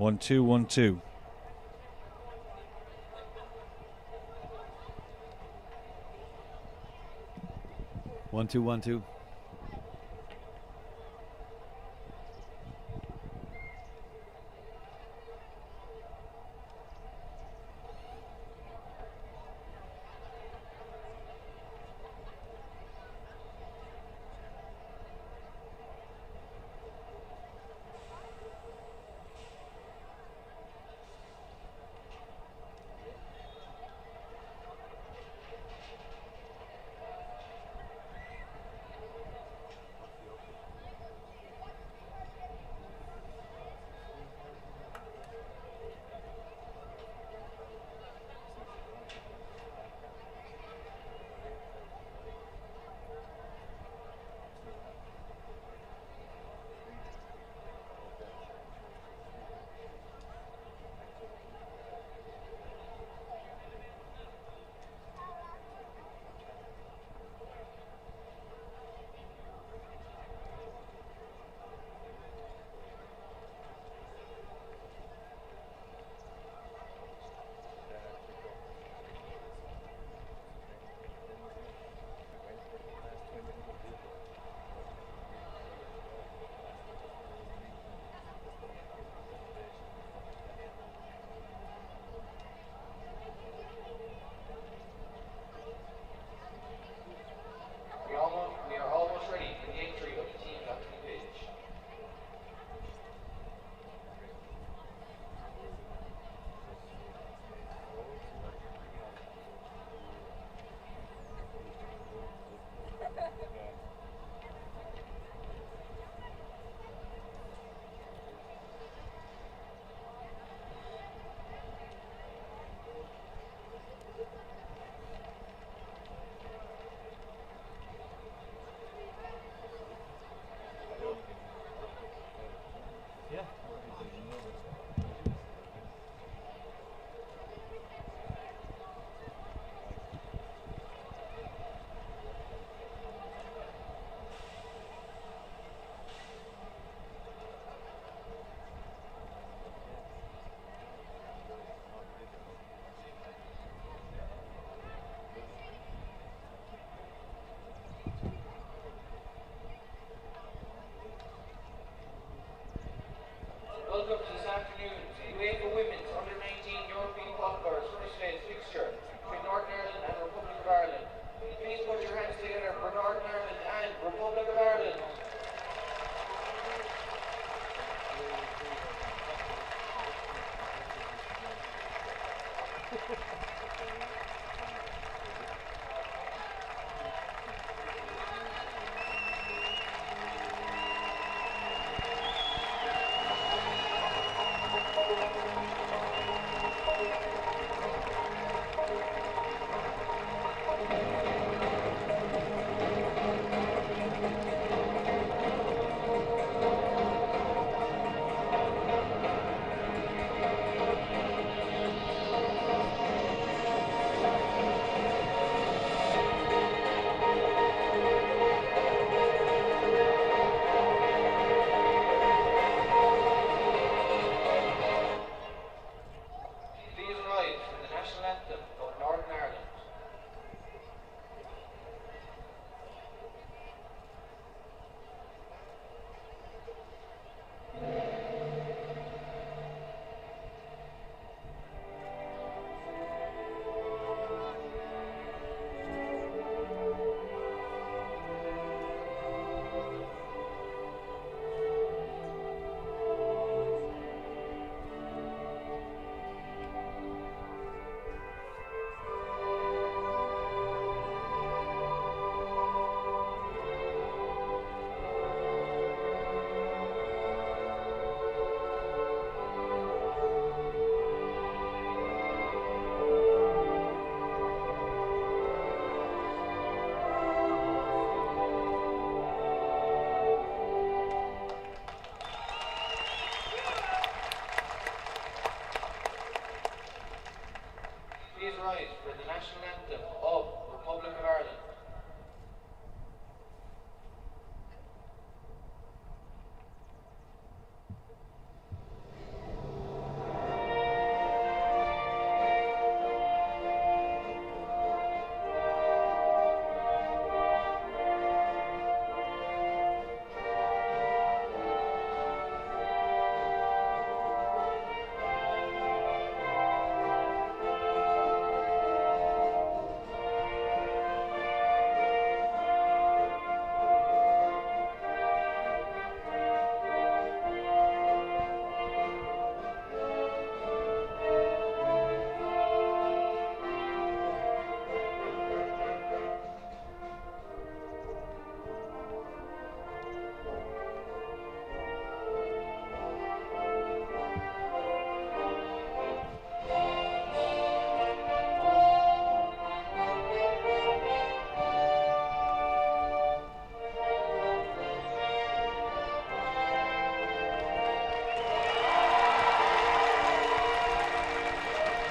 1-2, 1-2. One, two, 1-2.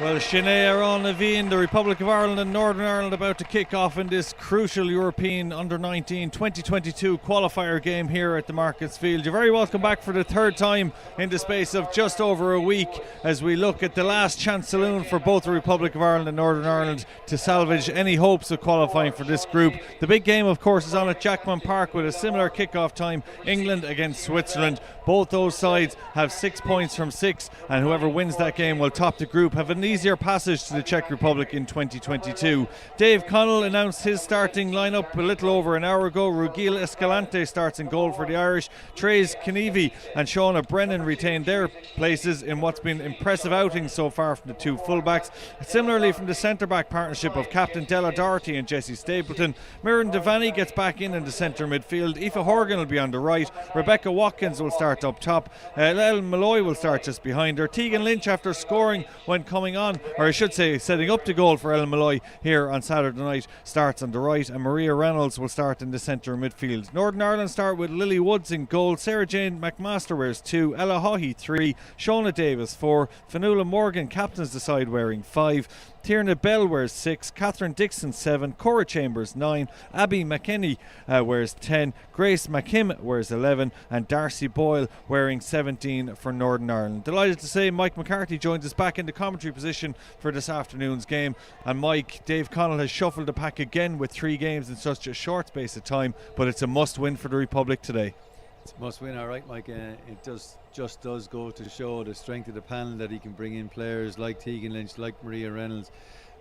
Well, Sinead Aran Naveen, the Republic of Ireland and Northern Ireland about to kick off in this crucial European Under-19 2022 qualifier game here at the Markets Field. You're very welcome back for the third time in the space of just over a week as we look at the last chance saloon for both the Republic of Ireland and Northern Ireland to salvage any hopes of qualifying for this group. The big game, of course, is on at Jackman Park with a similar kick-off time, England against Switzerland. Both those sides have 6 points from 6, and whoever wins that game will top the group, have an easier passage to the Czech Republic in 2022. Dave Connell announced his starting lineup a little over an hour ago. Rugil Escalante starts in goal for the Irish. Therese Knivi and Shauna Brennan retained their places in what's been impressive outings so far from the two fullbacks. Similarly, from the centre-back partnership of captain Della Doherty and Jessie Stapleton, Muireann Devaney gets back in the centre midfield. Aoife Horgan will be on the right. Rebecca Watkins will start up top. Ellen Malloy will start just behind her. Tegan Lynch, after scoring when coming on, or I should say setting up the goal for Ellen Malloy here on Saturday night, starts on the right, and Maria Reynolds will start in the centre midfield. Northern Ireland start with Lily Woods in goal. Sarah Jane McMaster wears 2, Ella Haughey 3, Shauna Davis 4, Fanula Morgan captains the side wearing 5, Tierna Bell wears 6, Catherine Dixon 7, Cora Chambers 9, Abby McKinney wears 10, Grace McKim wears 11, and Darcy Boyle wearing 17 for Northern Ireland. Delighted to say Mike McCarthy joins us back in the commentary position for this afternoon's game. And Mike, Dave Connell has shuffled the pack again with 3 games in such a short space of time, but it's a must win for the Republic today. It's a must win, all right, Mike. It just does go to show the strength of the panel, that he can bring in players like Tegan Lynch, like Maria Reynolds,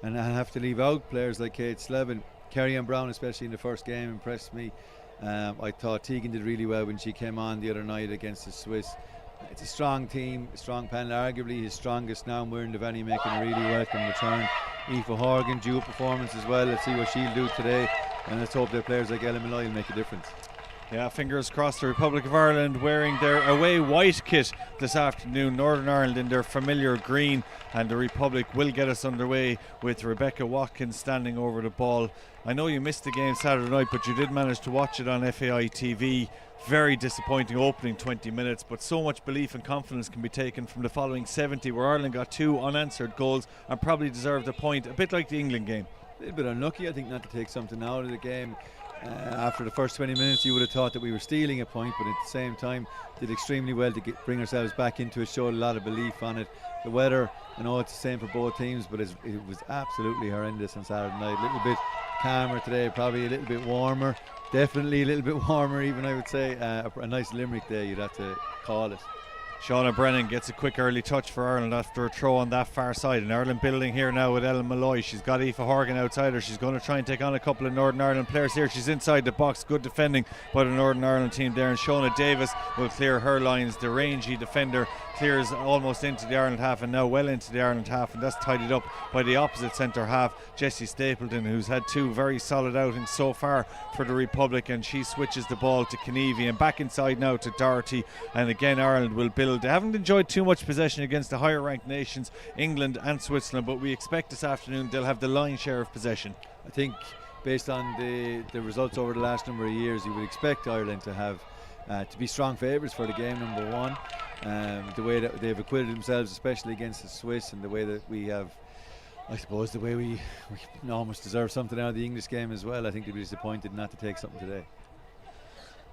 and I have to leave out players like Kate Slevin. Kerry-Ann Brown, especially in the first game, impressed me. I thought Tegan did really well when she came on the other night against the Swiss. It's a strong team, a strong panel, arguably his strongest now. Muireann Devaney making a really welcome return. Aoife Horgan, due performance as well. Let's see what she'll do today, and let's hope that players like Ellen Malloy will make a difference. Yeah, fingers crossed. The Republic of Ireland wearing their away white kit this afternoon. Northern Ireland in their familiar green, and the Republic will get us underway with Rebecca Watkins standing over the ball. I know you missed the game Saturday night, but you did manage to watch it on FAI TV. Very disappointing opening 20 minutes, but so much belief and confidence can be taken from the following 70, where Ireland got 2 unanswered goals and probably deserved a point, a bit like the England game. A little bit unlucky, I think, not to take something out of the game. After the first 20 minutes you would have thought that we were stealing a point, but at the same time did extremely well to bring ourselves back into it, showed a lot of belief on it. The weather, I know it's the same for both teams, but it was absolutely horrendous on Saturday night. A little bit calmer today, probably a little bit warmer, definitely a little bit warmer even, I would say. A nice Limerick day, you'd have to call it. Shauna Brennan gets a quick early touch for Ireland after a throw on that far side, and Ireland building here now with Ellen Malloy. She's got Aoife Horgan outside her. She's going to try and take on a couple of Northern Ireland players here. She's inside the box, good defending by the Northern Ireland team there, and Shauna Davis will clear her lines. The rangy defender clears almost into the Ireland half, and now well into the Ireland half, and that's tidied up by the opposite centre half, Jessie Stapleton, who's had 2 very solid outings so far for the Republic, and she switches the ball to Knivi, and back inside now to Doherty, and again Ireland will build. They haven't enjoyed too much possession against the higher ranked nations, England and Switzerland, but we expect this afternoon they'll have the lion's share of possession. I think based on the results over the last number of years, you would expect Ireland to have to be strong favourites for the game, number one. The way that they've acquitted themselves, especially against the Swiss, and the way that we have, I suppose, the way we almost deserve something out of the English game as well. I think they'd be disappointed not to take something today.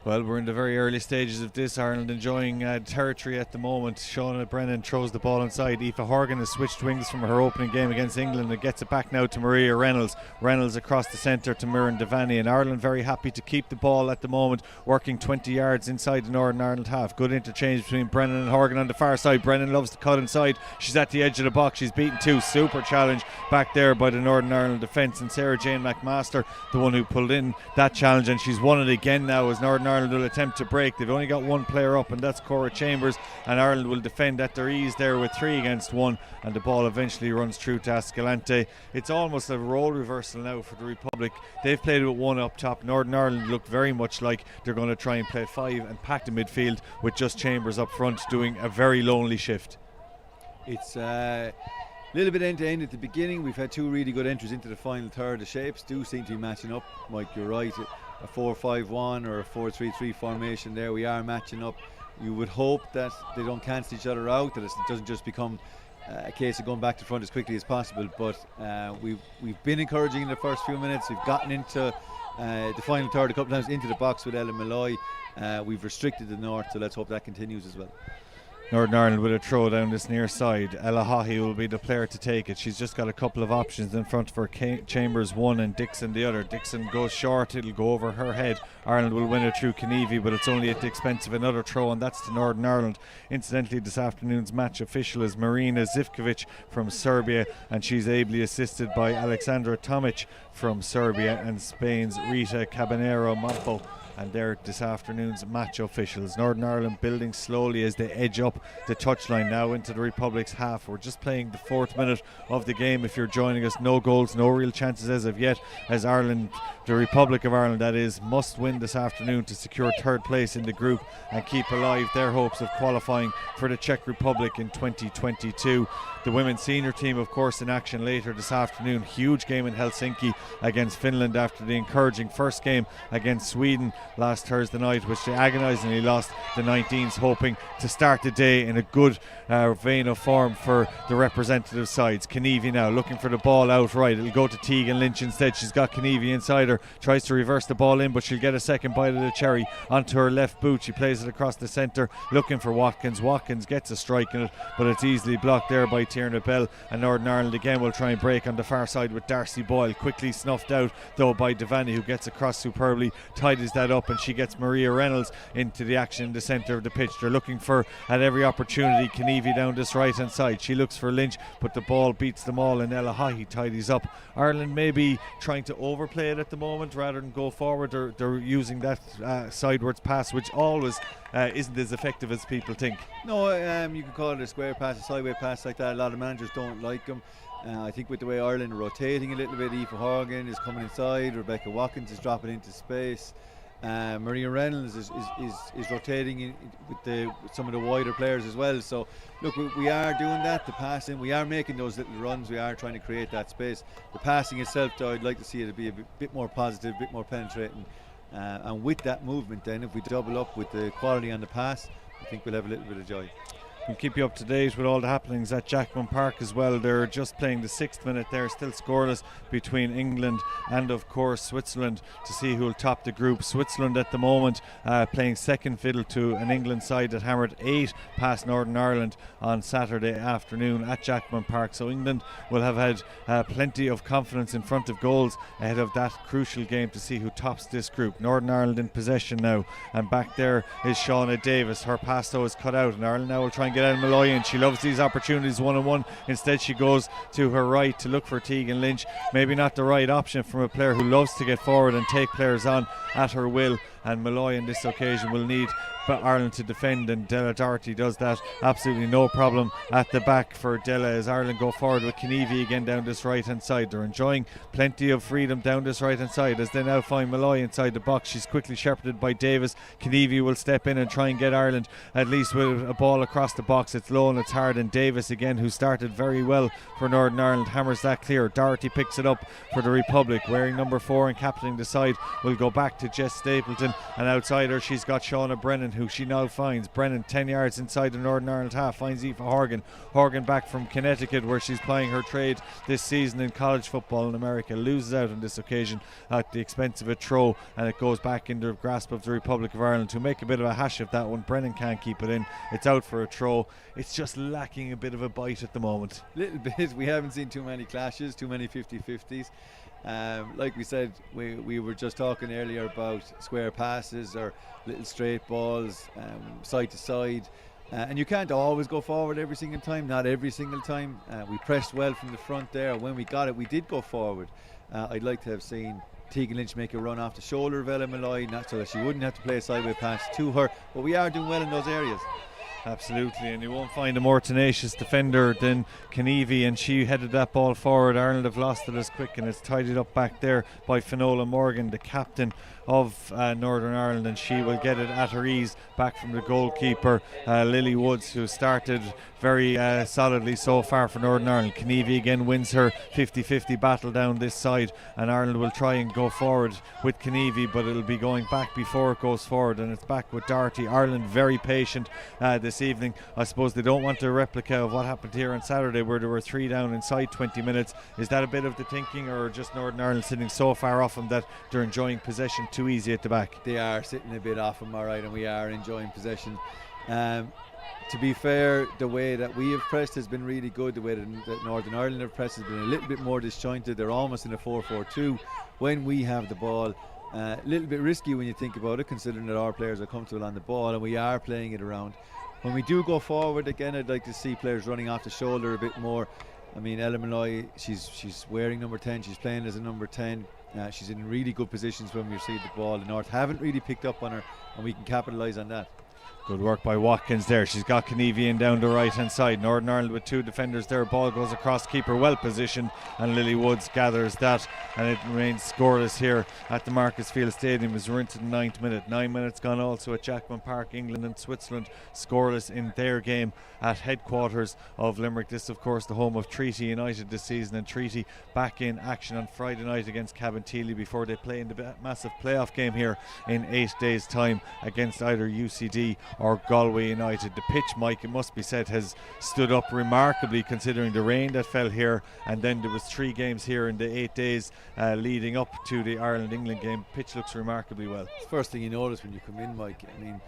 Well, we're in the very early stages of this. Ireland enjoying territory at the moment. Shauna Brennan throws the ball inside. Aoife Horgan has switched wings from her opening game against England and gets it back now to Maria Reynolds. Reynolds across the centre to Muireann Devaney, and Ireland very happy to keep the ball at the moment, working 20 yards inside the Northern Ireland half. Good interchange between Brennan and Horgan on the far side. Brennan loves to cut inside. She's at the edge of the box. She's beaten 2. Super challenge back there by the Northern Ireland defence, and Sarah Jane McMaster, the one who pulled in that challenge, and she's won it again now as Northern Ireland will attempt to break. They've only got 1 player up, and that's Cora Chambers, and Ireland will defend at their ease there with 3 against 1, and the ball eventually runs through to Escalante. It's almost a role reversal now for the Republic. They've played with 1 up top. Northern Ireland look very much like they're going to try and play 5 and pack the midfield with just Chambers up front doing a very lonely shift. It's a little bit end to end at the beginning. We've had 2 really good entries into the final third. The shapes do seem to be matching up. Mike, you're right. A 4-5-1 or a 4-3-3 formation there, we are matching up. You would hope that they don't cancel each other out, that it doesn't just become a case of going back to front as quickly as possible. But we've been encouraging in the first few minutes. We've gotten into the final third a couple of times into the box with Ellen Malloy. We've restricted the north, so let's hope that continues as well. Northern Ireland with a throw down this near side. Ella Haughey will be the player to take it. She's just got a couple of options in front of her. Chambers one and Dixon the other. Dixon goes short, it'll go over her head. Ireland will win it through Kenevy, but it's only at the expense of another throw, and that's to Northern Ireland. Incidentally, this afternoon's match official is Marina Zivkovic from Serbia, and she's ably assisted by Alexandra Tomic from Serbia and Spain's Rita Cabanero Mappo. And they're this afternoon's match officials. Northern Ireland building slowly as they edge up the touchline now into the Republic's half. We're just playing the 4th minute of the game. If you're joining us, no goals, no real chances as of yet, as Ireland, the Republic of Ireland that is, must win this afternoon to secure 3rd place in the group and keep alive their hopes of qualifying for the Czech Republic in 2022. The women's senior team, of course, in action later this afternoon. Huge game in Helsinki against Finland after the encouraging first game against Sweden last Thursday night, which they agonisingly lost. The 19s hoping to start the day in a good vein of form for the representative sides. Kenevy now looking for the ball outright. It'll go to Tegan Lynch instead. She's got Kenevy inside her, tries to reverse the ball in, but she'll get a second bite of the cherry onto her left boot. She plays it across the centre looking for Watkins. Watkins gets a strike in it, but it's easily blocked there by Tierna Bell, and Northern Ireland again will try and break on the far side with Darcy Boyle, quickly snuffed out though by Devaney, who gets across superbly, tidies that up, and she gets Maria Reynolds into the action in the centre of the pitch. They're looking for, at every opportunity, Kenevy down this right hand side. She looks for Lynch, but the ball beats them all, and Ella Haughey tidies up. Ireland may be trying to overplay it at the moment rather than go forward. They're using that sidewards pass, which always isn't as effective as people think. No, you can call it a square pass, a sideway pass like that. A lot of managers don't like them. I think with the way Ireland are rotating a little bit, Aoife Horgan is coming inside, Rebecca Watkins is dropping into space, Maria Reynolds is rotating with some of the wider players as well. So look, we are doing that, the passing, we are making those little runs, we are trying to create that space. The passing itself, though, I'd like to see it be a bit more positive, a bit more penetrating, and with that movement then, if we double up with the quality on the pass, I think we'll have a little bit of joy. We'll keep you up to date with all the happenings at Jackman Park as well. They're just playing the 6th minute there, still scoreless between England and of course Switzerland, to see who will top the group. Switzerland at the moment playing second fiddle to an England side that hammered 8 past Northern Ireland on Saturday afternoon at Jackman Park. So England will have had plenty of confidence in front of goals ahead of that crucial game to see who tops this group. Northern Ireland in possession now, and back there is Shauna Davis. Her pass though is cut out, and Ireland now will try and get Ellen Malloy in. She loves these opportunities one-on-one. Instead she goes to her right to look for Tegan Lynch. Maybe not the right option from a player who loves to get forward and take players on at her will, and Malloy on this occasion will need Ireland to defend, and Della Doherty does that absolutely no problem at the back for Della as Ireland go forward with Kenevy again down this right hand side. They're enjoying plenty of freedom down this right hand side as they now find Malloy inside the box. She's quickly shepherded by Davis. Kenevy will step in and try and get Ireland at least with a ball across the box. It's low and it's hard, and Davis again, who started very well for Northern Ireland, hammers that clear. Doherty picks it up for the Republic, wearing number 4 and captaining the side, will go back to Jess Stapleton, and outside her she's got Shauna Brennan, who she now finds. Brennan 10 yards inside the Northern Ireland half, finds Aoife Horgan. Horgan back from Connecticut, where she's plying her trade this season in college football in America, loses out on this occasion at the expense of a throw, and it goes back into the grasp of the Republic of Ireland, who make a bit of a hash of that one. Brennan can't keep it in, it's out for a throw. It's just lacking a bit of a bite at the moment. Little bit. We haven't seen too many clashes, too many 50-50s. Like we said, we were just talking earlier about square passes or little straight balls, side to side, and you can't always go forward every single time, not every single time. We pressed well from the front there. When we got it, we did go forward. I'd like to have seen Tegan Lynch make a run off the shoulder of Ella Malloy, not so that she wouldn't have to play a sideway pass to her, but we are doing well in those areas. Absolutely, and you won't find a more tenacious defender than Kenevy, and she headed that ball forward. Ireland have lost it as quick, and it's tidied up back there by Finola Morgan, the captain of Northern Ireland, and she will get it at her ease back from the goalkeeper Lily Woods, who started very solidly so far for Northern Ireland. Kenevy again wins her 50-50 battle down this side, and Ireland will try and go forward with Kenevy, but it'll be going back before it goes forward, and it's back with Doherty. Ireland very patient this this evening. I suppose they don't want a replica of what happened here on Saturday, where there were 3 down inside 20 minutes. Is that a bit of the thinking, or just Northern Ireland sitting so far off them that they're enjoying possession too easy at the back? They are sitting a bit off them, all right, and we are enjoying possession. To be fair, the way that we have pressed has been really good. The way that Northern Ireland have pressed has been a little bit more disjointed. They're almost in a 4-4-2 when we have the ball. A little bit risky when you think about it, considering that our players are comfortable on the ball and we are playing it around. When we do go forward, again, I'd like to see players running off the shoulder a bit more. I mean, Ella Malloy, she's wearing number 10, she's playing as a number 10. She's in really good positions when we receive the ball. The North haven't really picked up on her, and we can capitalise on that. Good work by Watkins there. She's got Knievy in down the right hand side. Northern Ireland with 2 defenders there. Ball goes across, keeper well positioned, and Lily Woods gathers that, and it remains scoreless here at the Marcus Field Stadium as we're into the 9th minute. 9 minutes gone also at Jackman Park. England and Switzerland scoreless in their game at headquarters of Limerick. This, of course, the home of Treaty United this season, and Treaty back in action on Friday night against Cabinteely before they play in the massive playoff game here in 8 days' time against either UCD or Galway United. The pitch, Mike, it must be said, has stood up remarkably considering the rain that fell here, and then there was 3 games here in the 8 days leading up to the Ireland-England game. Pitch looks remarkably well. It's the first thing you notice when you come in, Mike. I mean,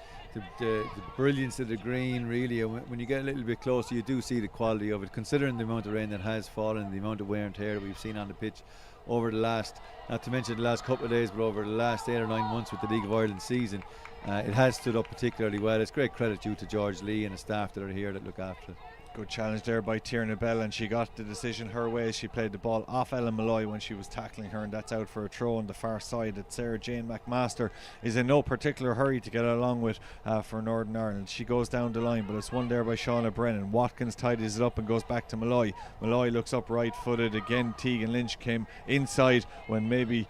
the brilliance of the green, really, and when you get a little bit closer, you do see the quality of it, considering the amount of rain that has fallen, the amount of wear and tear that we've seen on the pitch over the last, not to mention the last couple of days, but over the last 8 or 9 months with the League of Ireland season. It has stood up particularly well. It's great credit due to George Lee and the staff that are here that look after it. Good challenge there by Tierna Bell, and she got the decision her way. She played the ball off Ellen Malloy when she was tackling her, and that's out for a throw on the far side that Sarah Jane McMaster is in no particular hurry to get along with for Northern Ireland. She goes down the line, but it's won there by Shauna Brennan. Watkins tidies it up and goes back to Malloy. Malloy looks up right footed again. Tegan Lynch came inside when maybe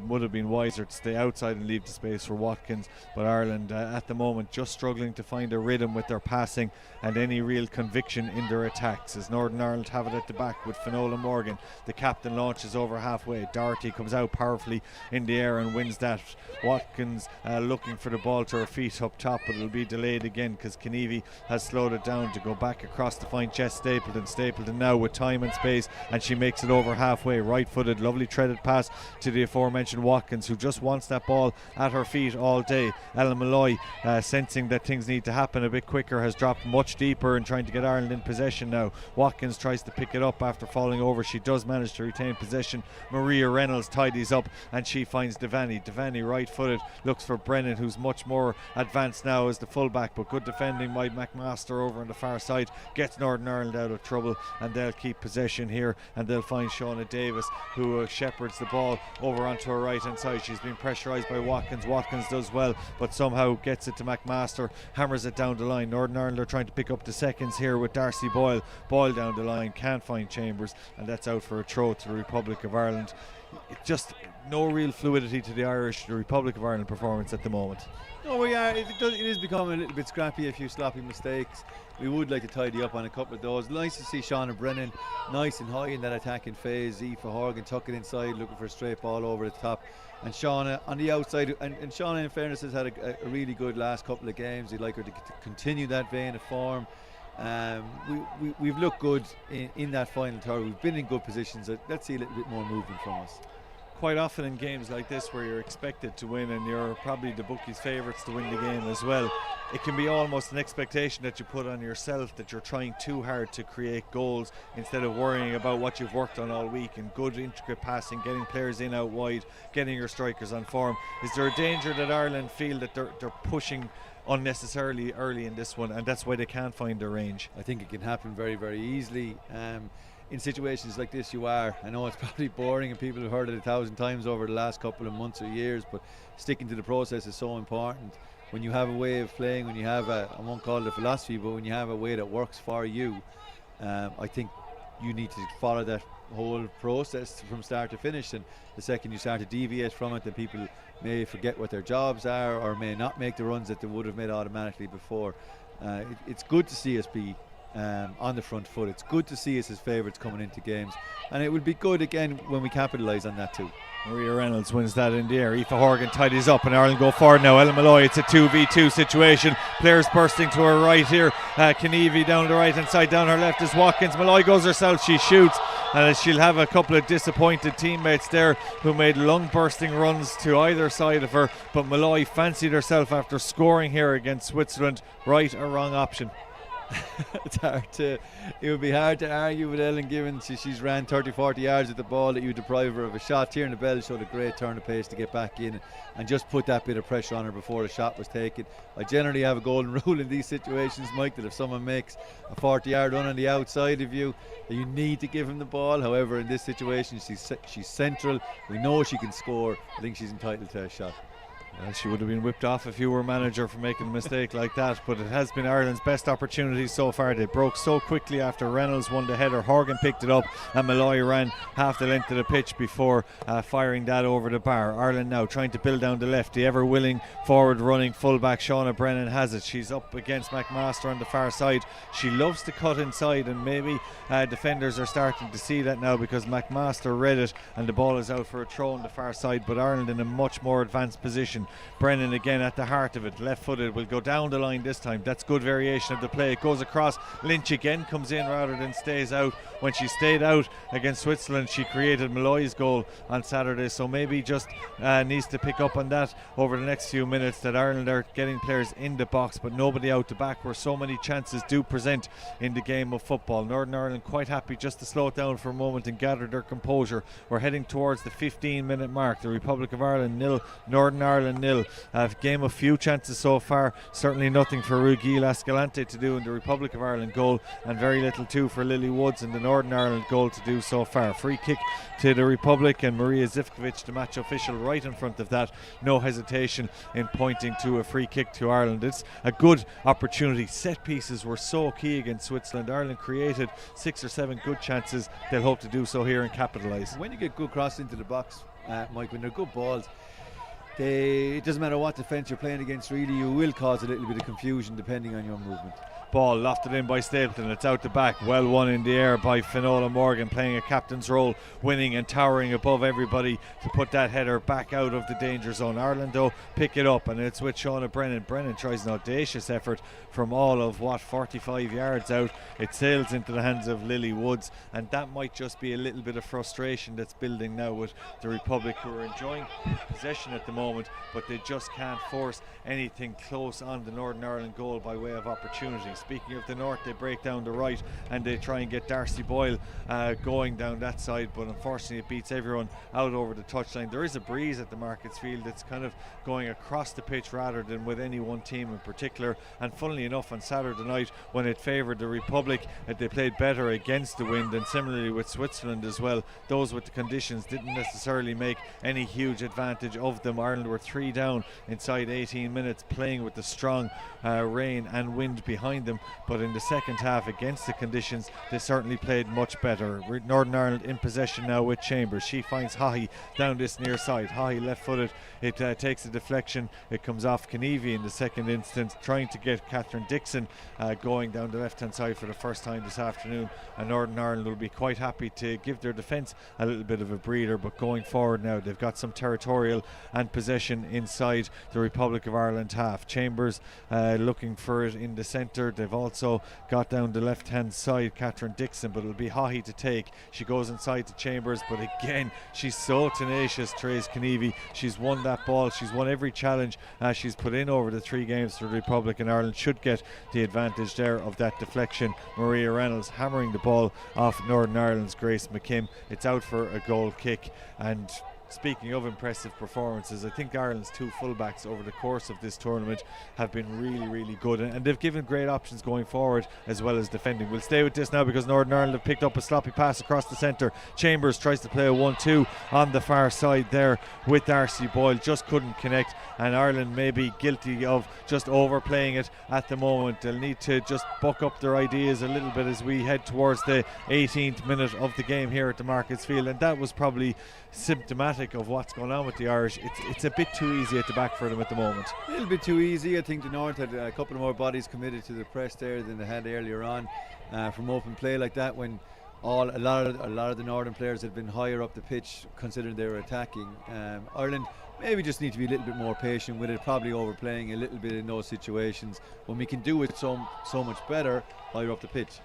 would have been wiser to stay outside and leave the space for Watkins, but Ireland at the moment just struggling to find a rhythm with their passing and any real conviction in their attacks, as Northern Ireland have it at the back with Finola Morgan. The captain launches over halfway. Doherty comes out powerfully in the air and wins that. Watkins looking for the ball to her feet up top, but it'll be delayed again because Knievy has slowed it down to go back across to find Jess Stapleton. Stapleton now with time and space, and she makes it over halfway, right footed, lovely threaded pass to the aforementioned Watkins, who just wants that ball at her feet all day. Ellen Malloy, sensing that things need to happen a bit quicker, has dropped much deeper and trying to get Ireland in possession now. Watkins tries to pick it up after falling over. She does manage to retain possession. Maria Reynolds tidies up and she finds Devaney. Devaney right footed, looks for Brennan, who's much more advanced now as the fullback, but good defending by McMaster over on the far side gets Northern Ireland out of trouble, and they'll keep possession here, and they'll find Shauna Davis, who shepherds the ball over onto her right hand side. She's been pressurised by Watkins. Watkins does well, but somehow gets it to McMaster, hammers it down the line. Northern Ireland are trying to pick up the seconds here with Darcy Boyle. Boyle down the line, can't find Chambers, and that's out for a throw to the Republic of Ireland. Just no real fluidity to the Republic of Ireland performance at the moment. No, we are. It is becoming a little bit scrappy, a few sloppy mistakes. We would like to tidy up on a couple of those. Nice to see Shauna Brennan nice and high in that attacking phase. Aoife Horgan tuck it inside, looking for a straight ball over the top. And Shauna on the outside, and Shauna, in fairness, has had a really good last couple of games. We'd like her to continue that vein of form. We've looked good in that final third. We've been in good positions. Let's see a little bit more movement from us. Quite often in games like this where you're expected to win and you're probably the bookies' favourites to win the game as well, it can be almost an expectation that you put on yourself, that you're trying too hard to create goals instead of worrying about what you've worked on all week, and good intricate passing, getting players in out wide, getting your strikers on form. Is there a danger that Ireland feel that they're pushing unnecessarily early in this one, and that's why they can't find their range? I think it can happen very, very easily. In situations like this, I know it's probably boring and people have heard it 1,000 times over the last couple of months or years, but sticking to the process is so important. When you have a way of playing, when you have I won't call it a philosophy, but when you have a way that works for you, I think you need to follow that whole process from start to finish. And the second you start to deviate from it, then people may forget what their jobs are or may not make the runs that they would have made automatically before. It's good to see us be on the front foot. It's good to see us as favourites coming into games, and it would be good again when we capitalise on that too. Maria Reynolds wins that in the air. Aoife Horgan tidies up and Ireland go forward now. Ellen Malloy, it's a 2v2 situation. Players bursting to her right here. Kenevi down the right hand side, down her left is Watkins. Malloy goes herself, she shoots, and she'll have a couple of disappointed teammates there who made lung bursting runs to either side of her, but Malloy fancied herself after scoring here against Switzerland. Right or wrong option? It would be hard to argue with Ellen, given she's ran 30-40 yards with the ball, that you deprive her of a shot. Tierna Bell showed a great turn of pace to get back in and just put that bit of pressure on her before the shot was taken. I generally have a golden rule in these situations, Mike, that if someone makes a 40-yard run on the outside of you, you need to give him the ball. However, in this situation, she's central. We know she can score. I think she's entitled to a shot. She would have been whipped off if you were manager for making a mistake like that, but it has been Ireland's best opportunity so far. They broke so quickly after Reynolds won the header. Horgan picked it up and Malloy ran half the length of the pitch before firing that over the bar. Ireland now trying to build down the left. The ever willing forward running fullback Shauna Brennan has it. She's up against McMaster on the far side. She loves to cut inside, and maybe defenders are starting to see that now, because McMaster read it and the ball is out for a throw on the far side, but Ireland in a much more advanced position. Brennan again at the heart of it, left footed, will go down the line this time. That's good variation of the play. It goes across. Lynch again comes in rather than stays out. When she stayed out against Switzerland, she created Malloy's goal on Saturday, so maybe just needs to pick up on that over the next few minutes, that Ireland are getting players in the box but nobody out the back, where so many chances do present in the game of football. Northern Ireland quite happy just to slow it down for a moment and gather their composure. We're heading towards the 15-minute mark. The Republic of Ireland 0, Northern Ireland 0. Game of few chances so far, certainly nothing for Rugi Lascalante to do in the Republic of Ireland goal, and very little too for Lily Woods in the Northern Ireland goal to do so far. Free kick to the Republic, and Maria Zivkovic, the match official, right in front of that. No hesitation in pointing to a free kick to Ireland. It's a good opportunity. Set pieces were so key against Switzerland. Ireland created 6 or 7 good chances. They'll hope to do so here and capitalise. When you get good cross into the box, Mike, when they're good balls, it doesn't matter what defence you're playing against, really, you will cause a little bit of confusion depending on your movement. Ball lofted in by Stapleton, it's out the back, well won in the air by Finola Morgan, playing a captain's role, winning and towering above everybody to put that header back out of the danger zone. Ireland though pick it up, and it's with Shauna Brennan. Brennan tries an audacious effort from all of 45 yards out. It sails into the hands of Lily Woods, and that might just be a little bit of frustration that's building now with the Republic, who are enjoying possession at the moment, but they just can't force anything close on the Northern Ireland goal by way of opportunity. Speaking of the north, they break down the right and they try and get Darcy Boyle going down that side, but unfortunately it beats everyone out over the touchline. There is a breeze at the Markets Field that's kind of going across the pitch rather than with any one team in particular, and funnily enough on Saturday night, when it favoured the Republic, they played better against the wind, and similarly with Switzerland as well. Those with the conditions didn't necessarily make any huge advantage of them. Ireland were 3 down inside 18 minutes, playing with the strong rain and wind behind them, but in the second half against the conditions they certainly played much better. Northern Ireland in possession now with Chambers. She finds Haughey down this near side. Haughey left footed, it takes a deflection, it comes off Kenevi in the second instance, trying to get Catherine Dixon going down the left hand side for the first time this afternoon, and Northern Ireland will be quite happy to give their defence a little bit of a breather, but going forward now they've got some territorial and possession inside the Republic of Ireland half. Chambers looking for it in the centre. They've also got down the left hand side Catherine Dixon, but it'll be Haughey to take. She goes inside to Chambers, but again she's so tenacious, Therese Kenevi. She's won that ball, she's won every challenge she's put in over the 3 games for the Republic, and Ireland should get the advantage there of that deflection. Maria Reynolds hammering the ball off Northern Ireland's Grace McKim. It's out for a goal kick. And speaking of impressive performances, I think Ireland's 2 fullbacks over the course of this tournament have been really good, and they've given great options going forward as well as defending. We'll stay with this now because Northern Ireland have picked up a sloppy pass across the centre. Chambers tries to play a 1-2 on the far side there with Darcy Boyle, just couldn't connect, and Ireland may be guilty of just overplaying it at the moment. They'll need to just buck up their ideas a little bit as we head towards the 18th minute of the game here at the Markets Field, and that was probably symptomatic symptomatic of what's going on with the Irish. It's a bit too easy at the back for them at the moment. A little bit too easy. I think the North had a couple of more bodies committed to the press there than they had earlier on from open play like that, when a lot of the Northern players had been higher up the pitch considering they were attacking. Ireland maybe just need to be a little bit more patient with it, probably overplaying a little bit in those situations when we can do it so much better higher up the pitch.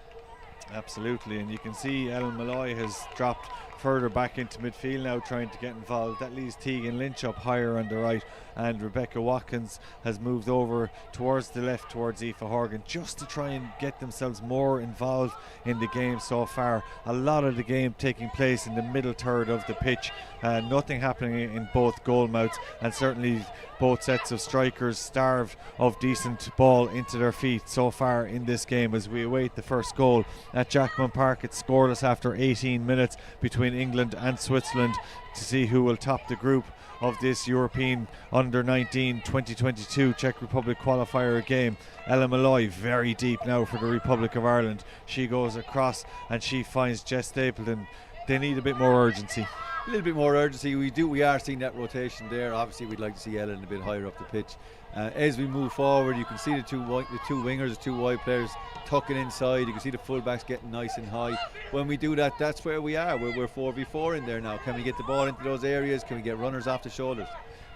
Absolutely, and you can see Ellen Malloy has dropped further back into midfield now, trying to get involved. That leaves Tegan Lynch up higher on the right, and Rebecca Watkins has moved over towards the left towards Aoife Horgan, just to try and get themselves more involved in the game so far. A lot of the game taking place in the middle third of the pitch, nothing happening in both goal mouths, and certainly both sets of strikers starved of decent ball into their feet so far in this game as we await the first goal at Jackman Park. It's scoreless after 18 minutes between England and Switzerland to see who will top the group of this European Under-19 2022 Czech Republic qualifier game. Ella Malloy very deep now for the Republic of Ireland. She goes across and she finds Jess Stapleton. They need a bit more urgency. A little bit more urgency. We are seeing that rotation there. Obviously we'd like to see Ellen a bit higher up the pitch. As we move forward, you can see the two wingers, the two wide players tucking inside. You can see the fullbacks getting nice and high. When we do that, that's where we are. We're 4v4 in there now. Can we get the ball into those areas? Can we get runners off the shoulders?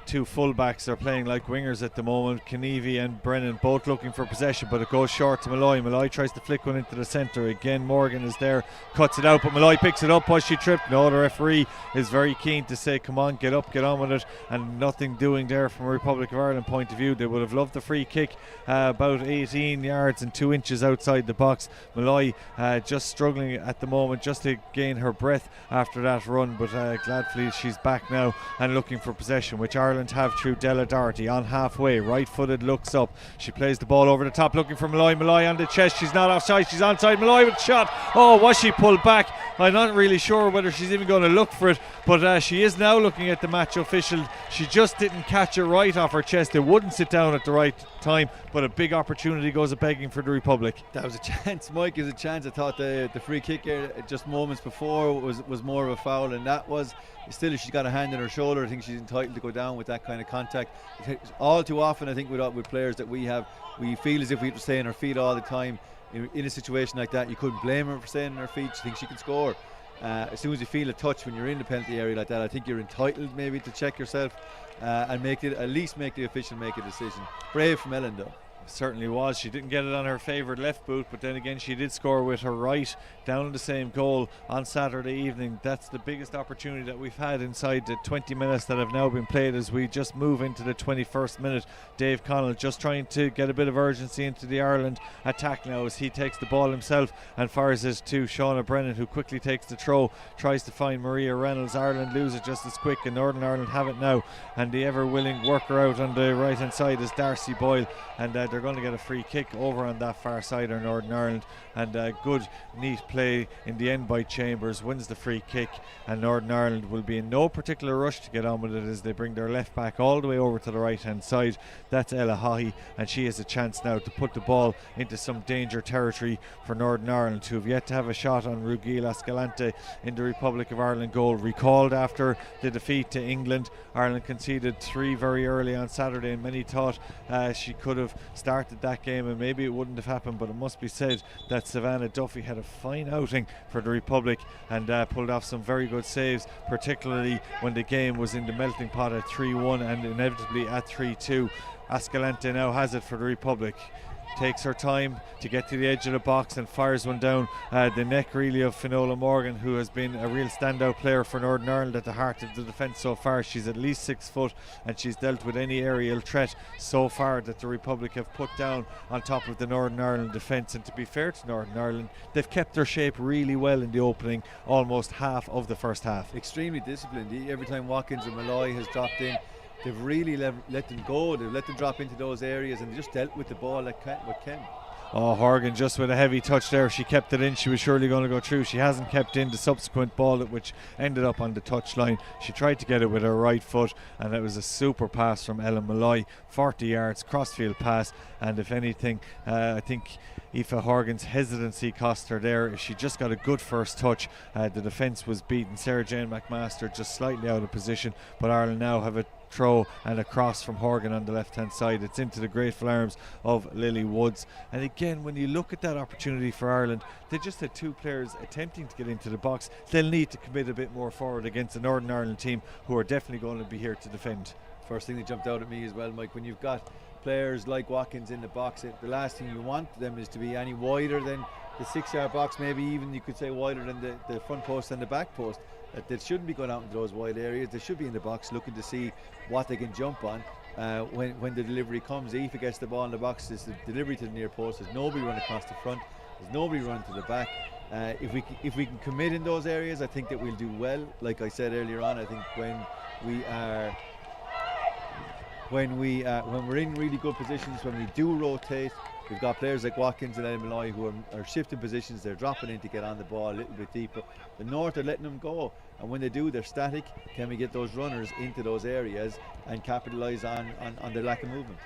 Two fullbacks are playing like wingers at the moment. Knievy and Brennan both looking for possession, but it goes short to Malloy. Malloy tries to flick one into the centre. Again, Morgan is there, cuts it out, but Malloy picks it up. Was she tripped? No, the referee is very keen to say, come on, get up, get on with it, and nothing doing there from a Republic of Ireland point of view. They would have loved the free kick, about 18 yards and 2 inches outside the box. Malloy just struggling at the moment just to gain her breath after that run, but gladly she's back now and looking for possession, which Ireland have through Della Doherty on halfway. Right footed, looks up. She plays the ball over the top looking for Malloy. Malloy on the chest. She's not offside. She's onside. Malloy with a shot. Oh, was she pulled back? I'm not really sure whether she's even going to look for it, but she is now looking at the match official. She just didn't catch it right off her chest. It wouldn't sit down at the right time, but a big opportunity goes a begging for the Republic. That was a chance, Mike. Is a chance. I thought the free kick just moments before was more of a foul, and that was still, if she's got a hand on her shoulder, I think she's entitled to go down with that kind of contact. All too often, I think with players that we have, we feel as if we have to stay on our feet all the time. In a situation like that, you couldn't blame her for staying on her feet. She thinks she can score. As soon as you feel a touch when you're in the penalty area like that, I think you're entitled maybe to check yourself and at least make the official make a decision. Brave from Ellen though. Certainly was. She didn't get it on her favoured left boot, but then again she did score with her right down the same goal on Saturday evening. That's the biggest opportunity that we've had inside the 20 minutes that have now been played as we just move into the 21st minute. Dave Connell just trying to get a bit of urgency into the Ireland attack now as he takes the ball himself and fires it to Shauna Brennan, who quickly takes the throw, tries to find Maria Reynolds. Ireland lose it just as quick, and Northern Ireland have it now, and the ever willing worker out on the right hand side is Darcy Boyle, and they're going to get a free kick over on that far side of Northern Ireland, and good neat play in the end by Chambers wins the free kick, and Northern Ireland will be in no particular rush to get on with it as they bring their left back all the way over to the right hand side. That's Ella Haughey, and she has a chance now to put the ball into some danger territory for Northern Ireland, who have yet to have a shot on Rugil Ascalante in the Republic of Ireland goal. Recalled after the defeat to England, Ireland conceded 3 very early on Saturday, and many thought she could have started that game and maybe it wouldn't have happened, but it must be said that Savannah Duffy had a fine outing for the Republic and pulled off some very good saves, particularly when the game was in the melting pot at 3-1 and inevitably at 3-2. Ascalante now has it for the Republic. Takes her time to get to the edge of the box and fires one down the neck really of Finola Morgan, who has been a real standout player for Northern Ireland at the heart of the defence so far. She's at least 6 foot and she's dealt with any aerial threat so far that the Republic have put down on top of the Northern Ireland defence. And to be fair to Northern Ireland, they've kept their shape really well in the opening almost half of the first half. Extremely disciplined. Every time Watkins and Malloy has dropped in, they've really let them go. They've let them drop into those areas and they just dealt with the ball like Ken. Oh, Horgan just with a heavy touch there. She kept it in. She was surely going to go through. She hasn't kept in the subsequent ball which ended up on the touchline. She tried to get it with her right foot, and it was a super pass from Ellen Malloy. 40 yards, crossfield pass, and if anything, I think Aoife Horgan's hesitancy cost her there. If she just got a good first touch, the defence was beaten. Sarah Jane McMaster just slightly out of position, but Ireland now have a throw and a cross from Horgan on the left hand side. It's into the grateful arms of Lily Woods, and again, when you look at that opportunity for Ireland, they just had two players attempting to get into the box. They'll need to commit a bit more forward against the Northern Ireland team, who are definitely going to be here to defend. First thing that jumped out at me as well, Mike, when you've got players like Watkins in the box, the last thing you want them is to be any wider than the 6-yard box, maybe even you could say wider than the front post and the back post. They shouldn't be going out into those wide areas. They should be in the box looking to see what they can jump on when the delivery comes. Aoife gets the ball in the box, there's the delivery to the near post, there's nobody running across the front, there's nobody running to the back. If we can commit in those areas, I think that we'll do well. Like I said earlier on, I think when we're in really good positions, when we do rotate, we've got players like Watkins and Ellen Malloy who are shifting positions, they're dropping in to get on the ball a little bit deeper. The North are letting them go, and when they do, they're static. Can we get those runners into those areas and capitalise on their lack of movement?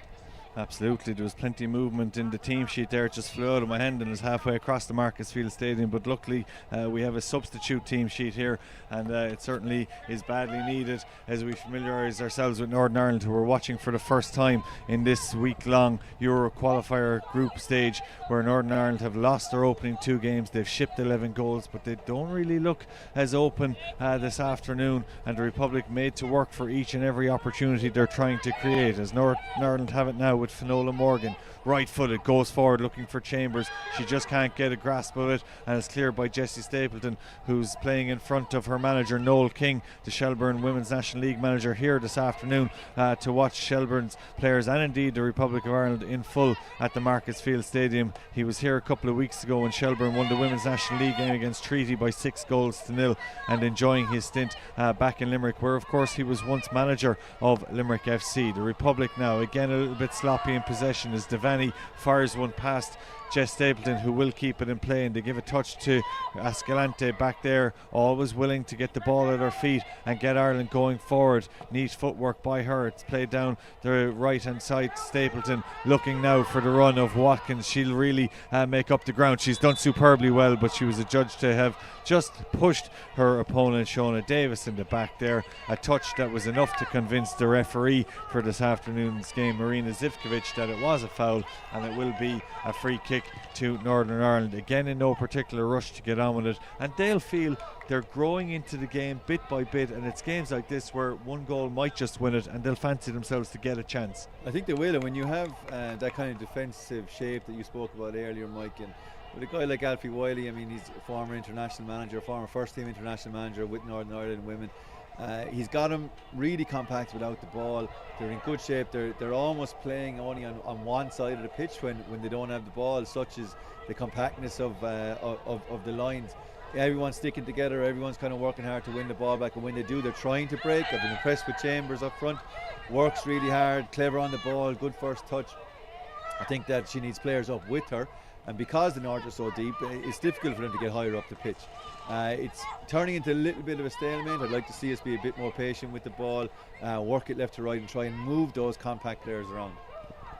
Absolutely, there was plenty of movement in the team sheet there. It just flew out of my hand and is halfway across the Marketsfield Stadium, but luckily we have a substitute team sheet here, and it certainly is badly needed as we familiarise ourselves with Northern Ireland, who are watching for the first time in this week-long Euro Qualifier group stage, where Northern Ireland have lost their opening 2 games. They've shipped 11 goals, but they don't really look as open this afternoon, and the Republic made to work for each and every opportunity they're trying to create, as Northern Ireland have it now with Finola Morgan, right footed, goes forward looking for Chambers. She just can't get a grasp of it, and it's cleared by Jessie Stapleton, who's playing in front of her manager Noel King, the Shelbourne Women's National League manager, here this afternoon to watch Shelbourne's players and indeed the Republic of Ireland in full at the Marketsfield Stadium. He was here a couple of weeks ago when Shelbourne won the Women's National League game against Treaty by 6-0, and enjoying his stint back in Limerick, where of course he was once manager of Limerick FC. The Republic now again a little bit sloppy in possession as Devaney fires one past Jess Stapleton, who will keep it in play, and they give a touch to Escalante back there, always willing to get the ball at her feet and get Ireland going forward. Neat footwork by her. It's played down the right hand side. Stapleton looking now for the run of Watkins. She'll really make up the ground. She's done superbly well, but she was adjudged to have just pushed her opponent Shona Davis in the back there. A touch that was enough to convince the referee for this afternoon's game, Marina Zivkovic, that it was a foul, and it will be a free kick to Northern Ireland, again in no particular rush to get on with it, and they'll feel they're growing into the game bit by bit, and it's games like this where one goal might just win it and they'll fancy themselves to get a chance. I think they will, and when you have that kind of defensive shape that you spoke about earlier, Mike, and with a guy like Alfie Wiley, I mean, he's a former international manager, former first team international manager with Northern Ireland women. He's got them really compact without the ball. They're in good shape. They're almost playing only on one side of the pitch when they don't have the ball, such as the compactness of the lines. Everyone's sticking together, everyone's kind of working hard to win the ball back, and when they do, they're trying to break. I've been impressed with Chambers up front, works really hard, clever on the ball, good first touch. I think that she needs players up with her, and because the North are so deep, it's difficult for them to get higher up the pitch. It's turning into a little bit of a stalemate. I'd like to see us be a bit more patient with the ball, work it left to right and try and move those compact players around.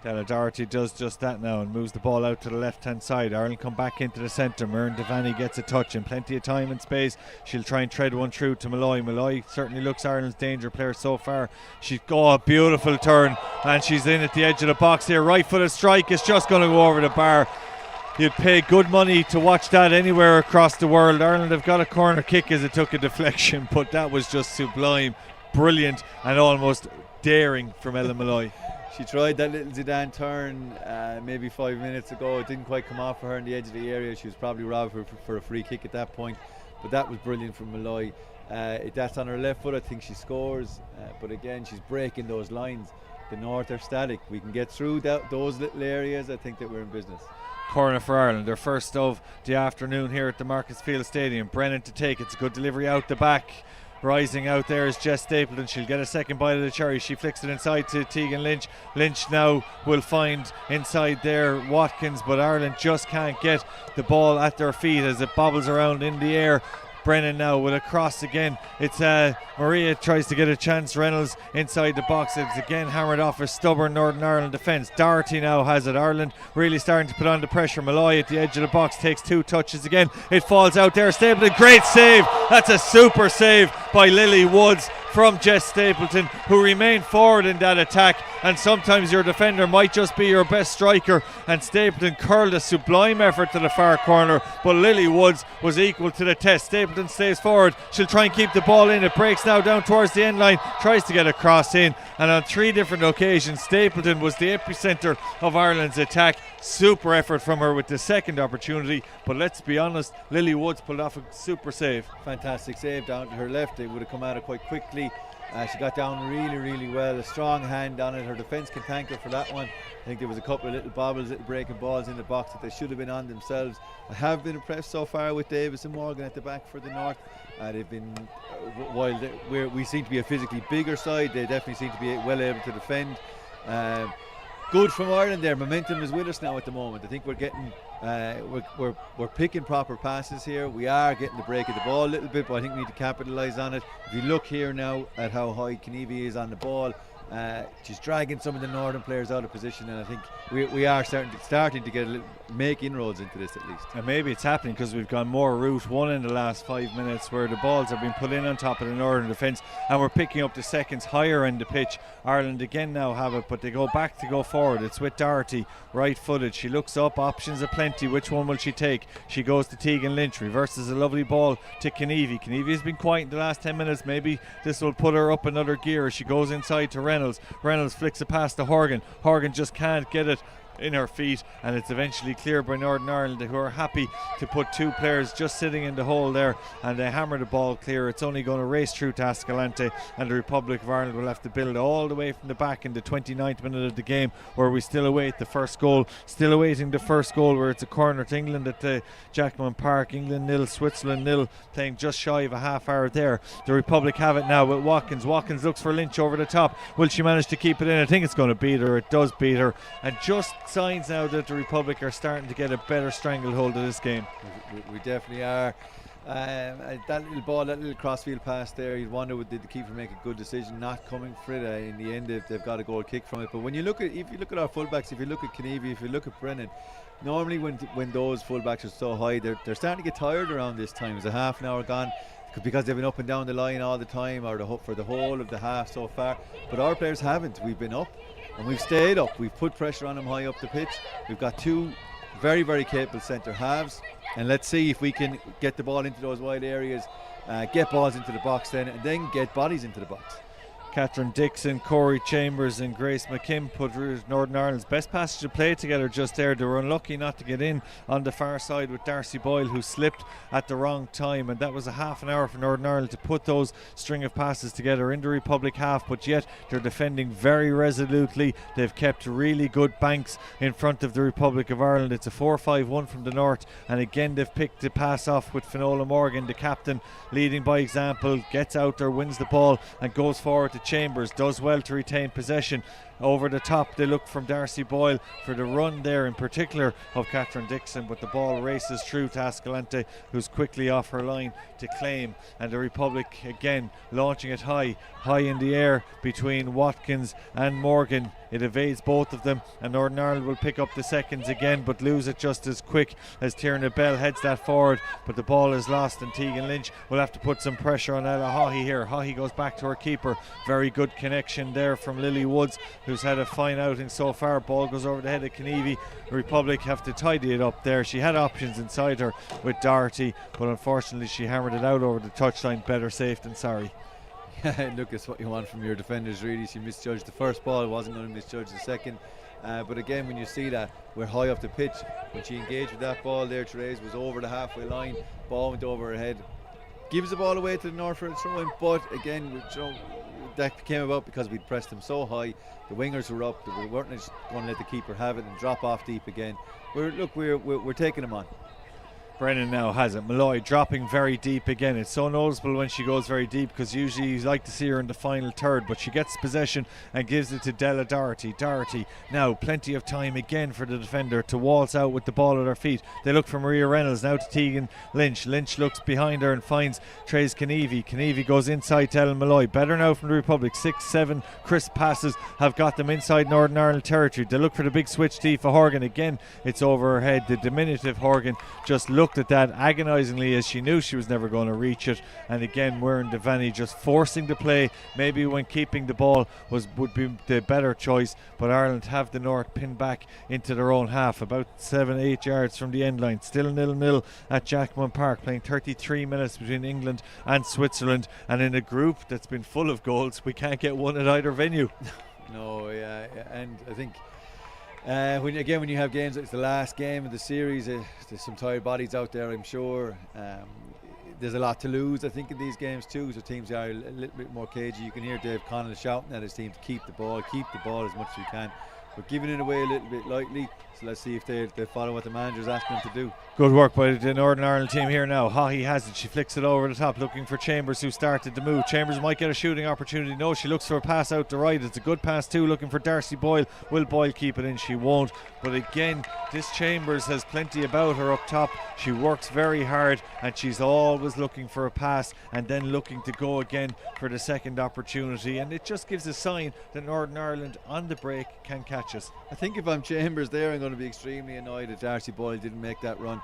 Della Doherty does just that now and moves the ball out to the left hand side. Ireland come back into the centre. Myrne Devaney gets a touch and plenty of time and space. She'll try and tread one through to Malloy. Malloy certainly looks Ireland's danger player so far. She's got a beautiful turn and she's in at the edge of the box here. Right footed strike is just going to go over the bar. You'd pay good money to watch that anywhere across the world. Ireland have got a corner kick as it took a deflection, but that was just sublime, brilliant and almost daring from Ellen Malloy. She tried that little Zidane turn maybe 5 minutes ago. It didn't quite come off for her in the edge of the area. She was probably robbed for a free kick at that point, but that was brilliant from Malloy. That's on her left foot. I think she scores, but again she's breaking those lines. The North are static. We can get through those little areas. I think that we're in business. Corner for Ireland, their first of the afternoon here at the Marketsfield Stadium. Brennan to take, it's a good delivery out the back. Rising out there is Jess Stapleton. She'll get a second bite of the cherry. She flicks it inside to Tegan Lynch. Lynch now will find inside there Watkins, but Ireland just can't get the ball at their feet as it bobbles around in the air. Brennan now with a cross again. It's Maria tries to get a chance. Reynolds inside the box. It's again hammered off a stubborn Northern Ireland defence. Doherty now has it. Ireland really starting to put on the pressure. Malloy at the edge of the box takes 2 touches again. It falls out there. Stapleton, great save. That's a super save by Lily Woods from Jess Stapleton, who remained forward in that attack. And sometimes your defender might just be your best striker, and Stapleton curled a sublime effort to the far corner, but Lily Woods was equal to the test. Stapleton stays forward. She'll try and keep the ball in. It breaks now down towards the end line, tries to get a cross in, and on 3 different occasions Stapleton was the epicentre of Ireland's attack. Super effort from her with the second opportunity, but let's be honest, Lily Woods pulled off a super save. Fantastic save down to her left. It would have come at it quite quickly. She got down really well, a strong hand on it. Her defence can thank her for that one. I think there was a couple of little bobbles, little breaking balls in the box that they should have been on themselves. I have been impressed so far with Davis and Morgan at the back for the North. They've been, while we seem to be a physically bigger side, they definitely seem to be well able to defend. Good from Ireland there. Momentum is with us now at the moment. I think we're getting we're picking proper passes here. We are getting the break of the ball a little bit, but I think we need to capitalise on it. If you look here now at how high Kenevi is on the ball, she's dragging some of the Northern players out of position, and I think we are starting to get make inroads into this at least. And maybe it's happening because we've gone more route one in the last 5 minutes, where the balls are being put in on top of the Northern defence, and we're picking up the seconds higher in the pitch. Ireland again now have it, but they go back to go forward. It's with Doherty, right footed. She looks up, options aplenty. Which one will she take? She goes to Tegan Lynch, reverses a lovely ball to Kenevi. Kenevi has been quiet in the last 10 minutes. Maybe this will put her up another gear. She goes inside to Reynolds. Reynolds flicks it past to Horgan. Horgan just can't get it in her feet, and it's eventually cleared by Northern Ireland, who are happy to put 2 players just sitting in the hole there, and they hammer the ball clear. It's only going to race through to Escalante, and the Republic of Ireland will have to build all the way from the back in the 29th minute of the game, where we still await the first goal. Still awaiting the first goal, where it's a corner to England at Jackman Park. England 0, Switzerland 0, playing just shy of a half hour there. The Republic have it now with Watkins. Watkins looks for Lynch over the top. Will she manage to keep it in? I think it's going to beat her. It does beat her, and just signs now that the Republic are starting to get a better stranglehold of this game. We definitely are. That little ball, that little crossfield pass there, you'd wonder did the keeper make a good decision not coming for it. In the end they've got a goal kick from it. But when you look at, if you look at our fullbacks, if you look at Kenevi, if you look at Brennan, normally when those fullbacks are so high, they're starting to get tired around this time. There's a half an hour gone, because they've been up and down the line all the time, or for the whole of the half so far. But our players haven't. We've been up and we've stayed up. We've put pressure on them high up the pitch. We've got 2 very capable centre halves, and let's see if we can get the ball into those wide areas, get balls into the box then, and then get bodies into the box. Catherine Dixon, Corey Chambers and Grace McKim put Northern Ireland's best passage of play together just there. They were unlucky not to get in on the far side with Darcy Boyle, who slipped at the wrong time, and that was a half an hour for Northern Ireland to put those string of passes together in the Republic half, but yet they're defending very resolutely. They've kept really good banks in front of the Republic of Ireland. It's a 4-5-1 from the North, and again they've picked the pass off with Finola Morgan, the captain, leading by example, gets out there, wins the ball and goes forward to Chambers, does well to retain possession. Over the top they look from Darcy Boyle for the run there in particular of Catherine Dixon, but the ball races through to Escalante, who's quickly off her line to claim, and the Republic again launching it high in the air between Watkins and Morgan. It evades both of them, and Northern Ireland will pick up the seconds again, but lose it just as quick as Tierna Bell heads that forward, but the ball is lost, and Tegan Lynch will have to put some pressure on Ella Haughey here. Haughey goes back to her keeper. Very good connection there from Lily Woods, who's had a fine outing so far. Ball goes over the head of Kenevi. The Republic have to tidy it up there. She had options inside her with Doherty, but unfortunately she hammered it out over the touchline. Better safe than sorry. Look, it's what you want from your defenders really. She misjudged the first ball, wasn't going to misjudge the second. But again, when you see that we're high off the pitch, when she engaged with that ball there, Therese was over the halfway line, ball went over her head, gives the ball away to the North for a throw in. But again, that came about because we'd pressed them so high. The wingers were up, we weren't just going to let the keeper have it and drop off deep again. We're taking them on. Brennan now has it. Malloy dropping very deep again. It's so noticeable when she goes very deep, because usually you like to see her in the final third, but she gets possession and gives it to Della Doherty. Doherty now plenty of time again for the defender to waltz out with the ball at her feet. They look for Maria Reynolds, now to Tegan Lynch. Lynch looks behind her and finds Trace Knievy. Knievy goes inside to Ellen Malloy. Better now from the Republic. 6-7 crisp passes have got them inside Northern Ireland territory. They look for the big switch to Aoife Horgan. Again, it's over her head. The diminutive Horgan just looked at that agonisingly, as she knew she was never going to reach it. And again, Muireann Devaney just forcing the play. Maybe when keeping the ball would be the better choice, but Ireland have the North pinned back into their own half, about 7-8 yards from the end line. Still 0-0 at Jackman Park, playing 33 minutes between England and Switzerland, and in a group that's been full of goals, we can't get one at either venue. No, yeah, and I think when you have games, it's the last game of the series. There's some tired bodies out there, I'm sure. There's a lot to lose, I think, in these games too. So teams are a little bit more cagey. You can hear Dave Connell shouting at his team to keep the ball as much as you can. But giving it away a little bit lightly. So let's see if they follow what the manager's asking them to do. Good work by the Northern Ireland team here now. Haughey has it. She flicks it over the top, looking for Chambers, who started the move. Chambers might get a shooting opportunity. No, she looks for a pass out the right. It's a good pass too, looking for Darcy Boyle. Will Boyle keep it in? She won't. But again, this Chambers has plenty about her up top. She works very hard, and she's always looking for a pass and then looking to go again for the second opportunity. And it just gives a sign that Northern Ireland on the break can catch us. I think if I'm Chambers there, I'm going to be extremely annoyed that Darcy Boyle didn't make that run.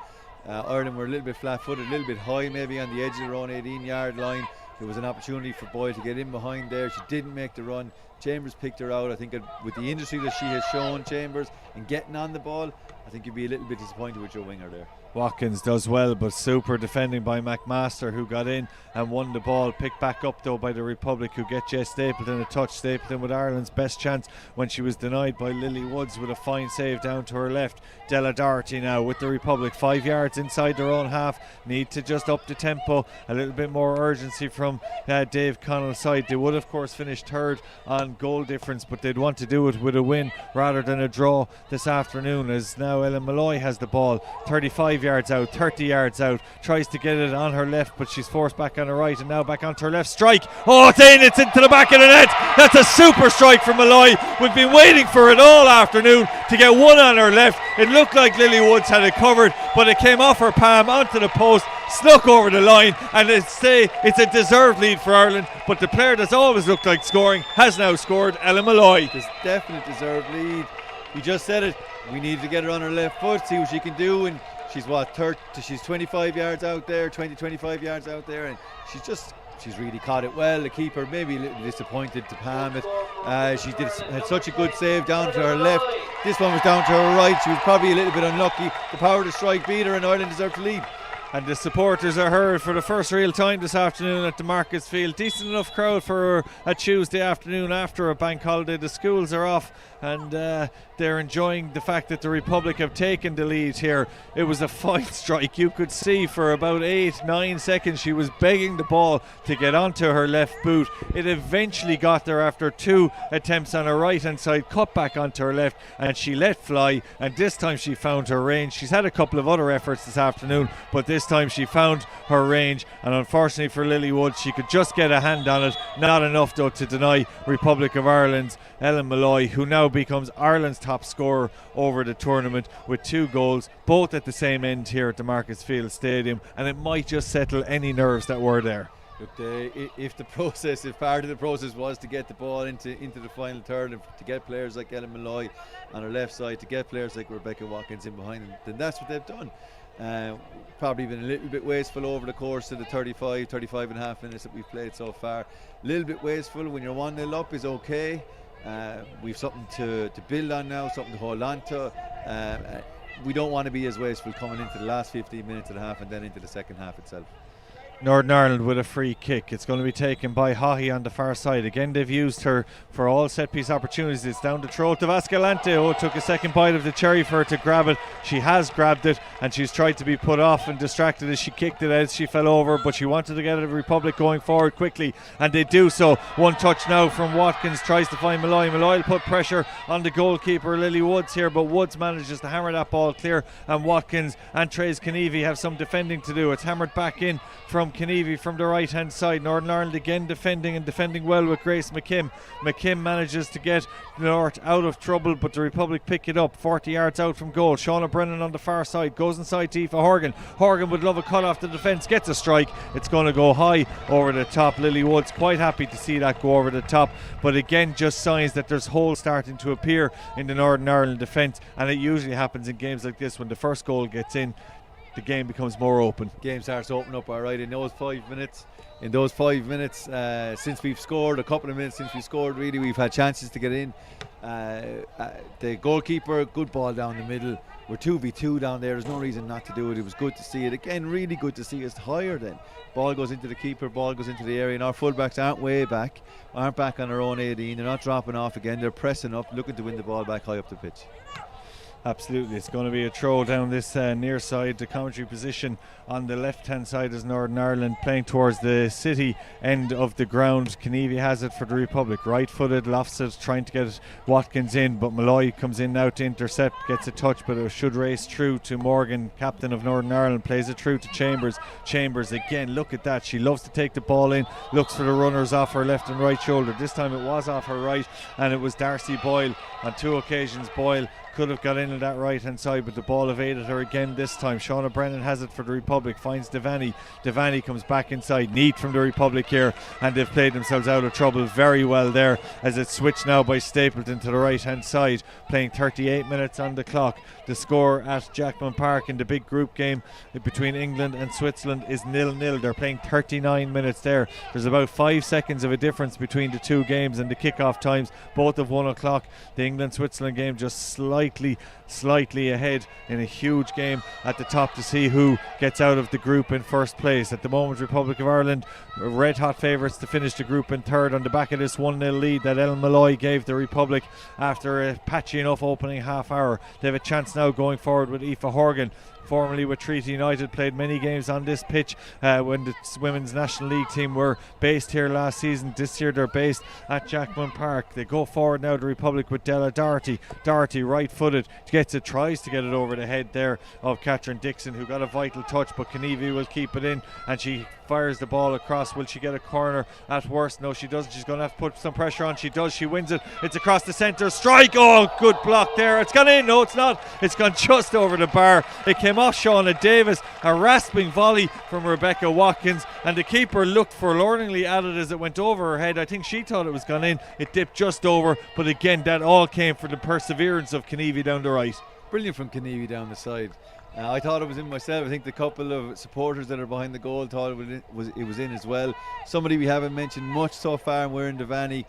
Ireland were a little bit flat-footed, a little bit high maybe on the edge of their own 18-yard line. There was an opportunity for Boyle to get in behind there. She didn't make the run. Chambers picked her out. I think with the industry that she has shown, Chambers, and getting on the ball, I think you'd be a little bit disappointed with your winger there. Watkins does well, but super defending by McMaster, who got in and won the ball. Picked back up though by the Republic, who get Jess Stapleton a touch. Stapleton with Ireland's best chance when she was denied by Lily Woods with a fine save down to her left. Della Doherty now with the Republic, 5 yards inside their own half. Need to just up the tempo, a little bit more urgency from Dave Connell's side. They would of course finish third on goal difference, but they'd want to do it with a win rather than a draw this afternoon, as now Ellen Malloy has the ball, 35 yards out, 30 yards out, tries to get it on her left, but she's forced back on her right, and now back onto her left. Strike, oh, it's in, it's into the back of the net. That's a super strike from Malloy. We've been waiting for it all afternoon to get one on her left. It looked like Lily Woods had it covered, but it came off her palm onto the post, snuck over the line, and it's a deserved lead for Ireland. But the player that's always looked like scoring has now scored, Ellen Malloy. There's definite deserved lead. You just said it. We needed to get her on her left foot, see what she can do, and she's 25 yards out there, 25 yards out there, and she's really caught it well. The keeper maybe a little disappointed to palm it. She had such a good save down to her left. This one was down to her right. She was probably a little bit unlucky. The power to strike beat her, and Ireland deserved to lead. And the supporters are heard for the first real time this afternoon at the Markets Field. Decent enough crowd for a Tuesday afternoon after a bank holiday. The schools are off, and they're enjoying the fact that the Republic have taken the lead here. It was a fine strike. You could see for about 8-9 seconds she was begging the ball to get onto her left boot. It eventually got there after 2 attempts on her right hand side, cut back onto her left, and she let fly, and this time she found her range. She's had a couple of other efforts this afternoon, but this time she found her range, and unfortunately for Lily Woods, she could just get a hand on it. Not enough though to deny Republic of Ireland's Ellen Malloy, who now becomes Ireland's top scorer over the tournament with 2 goals, both at the same end here at the Markets Field Stadium, and it might just settle any nerves that were there. Look, if part of the process was to get the ball into the final third, and to get players like Ellen Malloy on her left side, to get players like Rebecca Watkins in behind them, then that's what they've done. Probably been a little bit wasteful over the course of the 35 and a half minutes that we've played so far. A little bit wasteful. When you're 1-0 up is okay. We've something to build on now, something to hold on to. We don't want to be as wasteful coming into the last 15 minutes of the half and then into the second half itself. Northern Ireland with a free kick. It's going to be taken by Haughey on the far side. Again, they've used her for all set piece opportunities. It's down the throat of Ascalante. Oh, it took a second bite of the cherry for her to grab it. She has grabbed it, and she's tried to be put off and distracted as she kicked it as she fell over, but she wanted to get the Republic going forward quickly, and they do so. One touch now from Watkins, tries to find Malloy. Malloy will put pressure on the goalkeeper Lily Woods here, but Woods manages to hammer that ball clear, and Watkins and Trace Kenevi have some defending to do. It's hammered back in from Kenevi from the right hand side. Northern Ireland again defending well with Grace McKim. McKim manages to get North out of trouble, but the Republic pick it up 40 yards out from goal. Shauna Brennan on the far side goes inside to Aoife Horgan. Horgan would love a cut off the defence, gets a strike. It's going to go high over the top. Lily Woods quite happy to see that go over the top, but again just signs that there's holes starting to appear in the Northern Ireland defence, and it usually happens in games like this. When the first goal gets in, the game becomes more open. Game starts to open up alright in those 5 minutes. Since we've scored, a couple of minutes since we scored, really we've had chances to get in. The goalkeeper, good ball down the middle. We're 2v2 down there. There's no reason not to do it. It was good to see it again. Really good to see us higher. Then ball goes into the keeper, ball goes into the area, and our fullbacks aren't back on their own 18. They're not dropping off again. They're pressing up, looking to win the ball back high up the pitch. Absolutely, it's going to be a throw down this near side. The commentary position on the left hand side is Northern Ireland, playing towards the city end of the ground. Kenevi has it for the Republic, right footed, lofts it, trying to get Watkins in, but Malloy comes in now to intercept, gets a touch, but it should race through to Morgan, captain of Northern Ireland, plays it through to Chambers again. Look at that, she loves to take the ball in, looks for the runners off her left and right shoulder. This time it was off her right, and it was Darcy Boyle. On two occasions Boyle could have got in on that right hand side, but the ball evaded her again this time. Shauna Brennan has it for the Republic, finds Devaney. Devaney comes back inside, neat from the Republic here, and they've played themselves out of trouble very well there, as it's switched now by Stapleton to the right hand side, playing 38 minutes on the clock. The score at Jackman Park in the big group game between England and Switzerland is 0-0. They're playing 39 minutes there. There's about 5 seconds of a difference between the two games, and the kickoff times both of 1 o'clock. The England-Switzerland game just slightly ahead in a huge game at the top to see who gets out of the group in first place. At the moment, Republic of Ireland red hot favourites to finish the group in third on the back of this 1-0 lead that Ellen Malloy gave the Republic after a patchy enough opening half hour. They have a chance now going forward with Aoife Horgan, formerly with Treaty United, played many games on this pitch when the Women's National League team were based here last season. This year they're based at Jackman Park. They go forward now, the Republic, with Della Doherty. Doherty, right-footed, tries to get it over the head there of Catherine Dixon, who got a vital touch, but Kenevi will keep it in, and she fires the ball across. Will she get a corner at worst? No, she doesn't. She's going to have to put some pressure on. She does. She wins it. It's across the centre. Strike! Oh, good block there. It's gone in. No, it's not. It's gone just over the bar. It came off Shauna Davis. A rasping volley from Rebecca Watkins, and the keeper looked forlorningly at it as it went over her head. I think she thought it was gone in. It dipped just over, but again, that all came from the perseverance of Kenevi down the right. Brilliant from Kenevi down the side. I thought it was in myself. I think the couple of supporters that are behind the goal thought it was in as well. Somebody we haven't mentioned much so far, and we're in Devaney,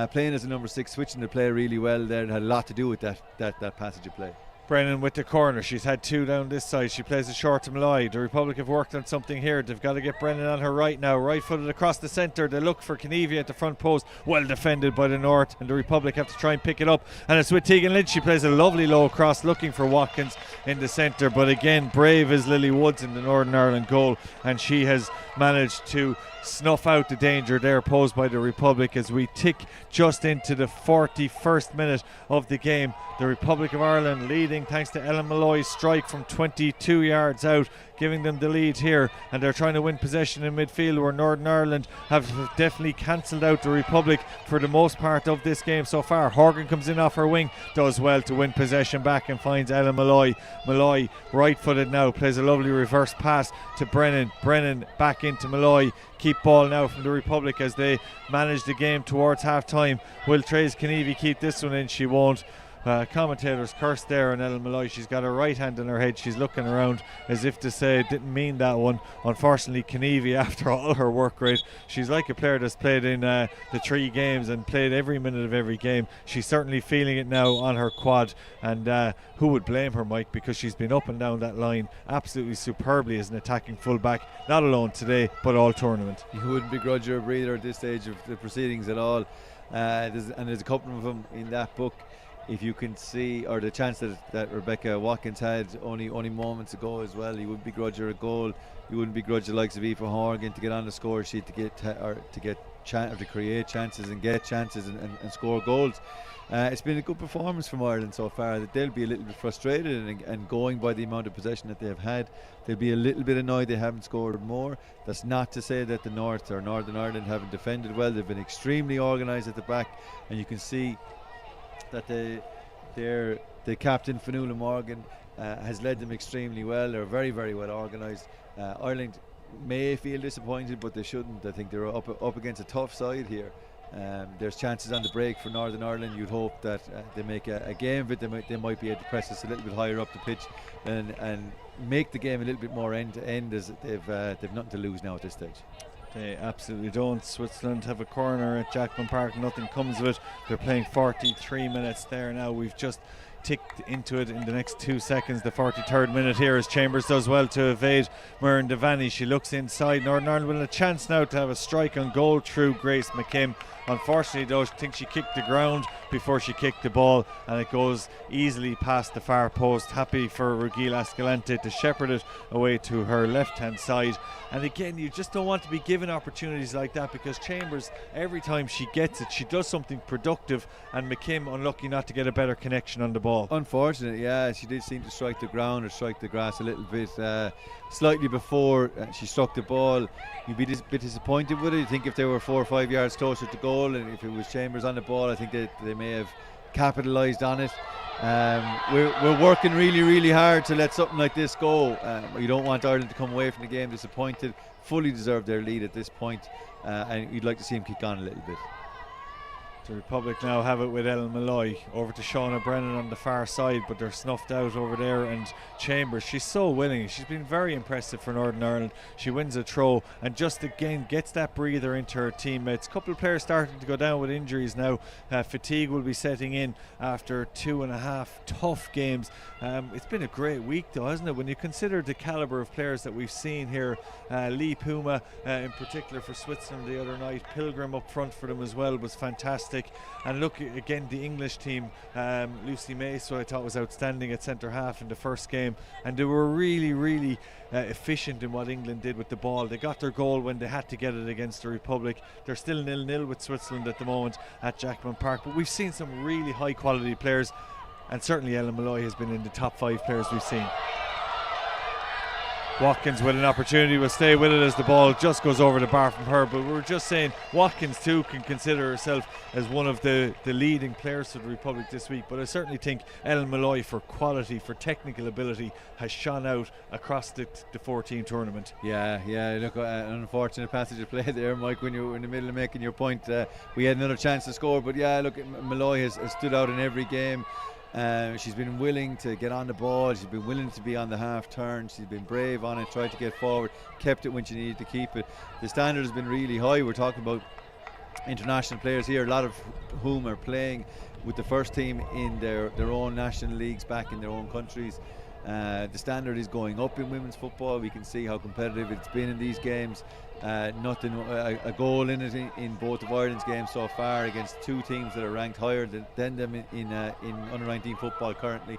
playing as a number 6, switching the play really well there. It had a lot to do with that passage of play. Brennan with the corner. She's had 2 down this side. She plays it short to Malloy. The Republic have worked on something here. They've got to get Brennan on her right now. Right footed across the centre. They look for Kenevi at the front post. Well defended by the North, and the Republic have to try and pick it up. And it's with Tegan Lynch. She plays a lovely low cross looking for Watkins in the centre. But again, brave is Lily Woods in the Northern Ireland goal, and she has managed to snuff out the danger there posed by the Republic as we tick just into the 41st minute of the game. The Republic of Ireland leading thanks to Ellen Malloy's strike from 22 yards out, giving them the lead here, and they're trying to win possession in midfield, where Northern Ireland have definitely cancelled out the Republic for the most part of this game so far. Horgan comes in off her wing, does well to win possession back and finds Ellen Malloy. Malloy, right footed now, plays a lovely reverse pass to Brennan. Brennan back into Malloy. Keep ball now from the Republic as they manage the game towards half time. Will Trace Kenevi keep this one in? She won't. Commentators cursed there on Ellen Malloy. She's got her right hand on her head. She's looking around as if to say didn't mean that one. Unfortunately, Knievy, after all her work rate, she's like a player that's played in the 3 games and played every minute of every game. She's certainly feeling it now on her quad, and who would blame her, Mike, because she's been up and down that line absolutely superbly as an attacking fullback, not alone today but all tournament. You wouldn't begrudge her a breather at this stage of the proceedings at all. There's a couple of them in that book. If you can see, or the chance that Rebecca Watkins had only moments ago as well, you wouldn't begrudge her a goal. You wouldn't begrudge the likes of Aoife Horgan to get on the score sheet, to create chances and get chances and score goals. It's been a good performance from Ireland so far. That they'll be a little bit frustrated and going by the amount of possession that they've had, they'll be a little bit annoyed they haven't scored more. That's not to say that the North or Northern Ireland haven't defended well. They've been extremely organised at the back, and you can see that the captain Fionnuala Morgan has led them extremely well. They're very, very well organised. Ireland may feel disappointed, but they shouldn't. I think they're up against a tough side here. There's chances on the break for Northern Ireland. You'd hope that they make a game of it. They might be able to press us a little bit higher up the pitch and make the game a little bit more end to end, as they've nothing to lose now at this stage. They absolutely don't. Switzerland have a corner at Jackman Park. Nothing comes of it. They're playing 43 minutes there now. We've just ticked into it in the next 2 seconds. The 43rd minute here as Chambers does well to evade Muireann Devaney. She looks inside. Northern Ireland with a chance now to have a strike on goal through Grace McKim. Unfortunately though, I think she kicked the ground before she kicked the ball, and it goes easily past the far post. Happy for Regila Escalante to shepherd it away to her left hand side. And again, you just don't want to be given opportunities like that, because Chambers, every time she gets it, she does something productive, and McKim unlucky not to get a better connection on the ball. Unfortunate, yeah, she did seem to strike the ground or strike the grass a little bit slightly before she struck the ball. You'd be a bit disappointed with it. You think if they were 4 or 5 yards closer to goal, and if it was Chambers on the ball, I think they may have capitalised on it. We're working really, really hard to let something like this go. You don't want Ireland to come away from the game disappointed. Fully deserve their lead at this point, and you'd like to see them kick on a little bit. The Republic now have it with Ellen Malloy over to Shauna Brennan on the far side, but they're snuffed out over there. And Chambers, she's so willing. She's been very impressive for Northern Ireland. She wins a throw and just again gets that breather into her teammates. A couple of players starting to go down with injuries now. Fatigue will be setting in after 2.5 tough games. It's been a great week though, hasn't it, when you consider the calibre of players that we've seen here. Lee Puma in particular for Switzerland the other night. Pilgrim up front for them as well was fantastic. And look again, the English team, Lucy Mace, who I thought was outstanding at centre half in the first game, and they were really, really efficient in what England did with the ball. They got their goal when they had to get it against the Republic. They're still 0-0 with Switzerland at the moment at Jackman Park, but we've seen some really high quality players, and certainly Ellen Malloy has been in the top 5 players we've seen. Watkins with an opportunity will stay with it as the ball just goes over the bar from her, but we were just saying Watkins too can consider herself as one of the leading players for the Republic this week, but I certainly think Ellen Malloy, for quality, for technical ability, has shone out across the 14 tournament. Yeah, look, an unfortunate passage of play there, Mike, when you were in the middle of making your point. We had another chance to score, but yeah, look, Malloy has stood out in every game. She's been willing to get on the ball, she's been willing to be on the half turn, she's been brave on it, tried to get forward, kept it when she needed to keep it. The standard has been really high. We're talking about international players here, a lot of whom are playing with the first team in their own national leagues back in their own countries. The standard is going up in women's football. We can see how competitive it's been in these games. A goal in it in both of Ireland's games so far against 2 teams that are ranked higher than them in Under-19 football currently.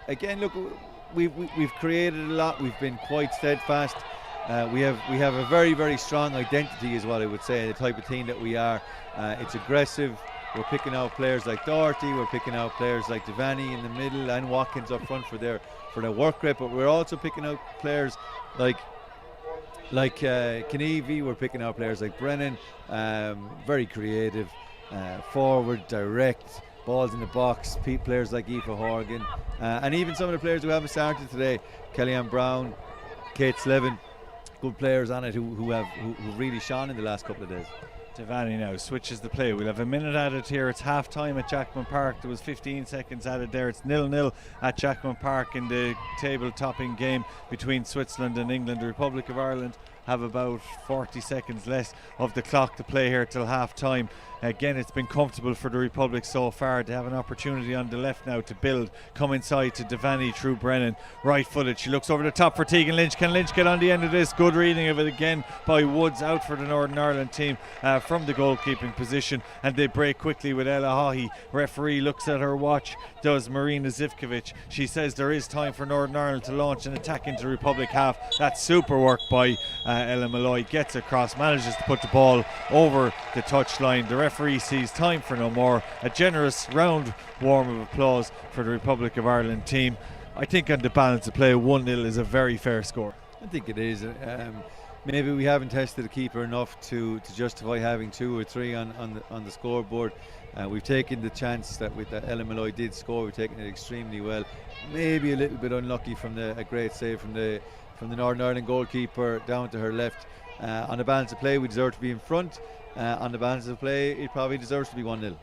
Again, look, we've created a lot. We've been quite steadfast. We have a very, very strong identity, is what I would say, the type of team that we are. It's aggressive. We're picking out players like Doherty, we're picking out players like Devaney in the middle and Watkins up front for their work rate, but we're also picking out players like Knievy, we're picking out players like Brennan, very creative, forward, direct, balls in the box, players like Aoife Horgan, and even some of the players who haven't started today, Kellyanne Brown, Kate Slevin, good players on it who really shone in the last couple of days. Devaney now switches the play. We'll have a minute added here. It's half time at Jackman Park. There was 15 seconds added there. It's 0-0 at Jackman Park in the table topping game between Switzerland and England. The Republic of Ireland have about 40 seconds less of the clock to play here till half time. Again, it's been comfortable for the Republic so far. They have an opportunity on the left now to build, come inside to Devaney through Brennan, right footed. She looks over the top for Tegan Lynch. Can Lynch get on the end of this? Good reading of it again by Woods, out for the Northern Ireland team from the goalkeeping position, and they break quickly with Ella Haughey. Referee looks at her watch, does Marina Zivkovic. She says there is time for Northern Ireland to launch an attack into the Republic half. That's super work by Ella Malloy. Gets across, manages to put the ball over the touchline. The referee sees time for no more. A generous round warm of applause for the Republic of Ireland team. I think on the balance of play, 1-0 is a very fair score. I think it is. Maybe we haven't tested the keeper enough to justify having 2 or 3 on the scoreboard. We've taken the chance that with Ella Malloy did score. We've taken it extremely well. Maybe a little bit unlucky from a great save from the Northern Ireland goalkeeper down to her left. On the balance of play, we deserve to be in front. On the balance of play, it probably deserves to be 1-0.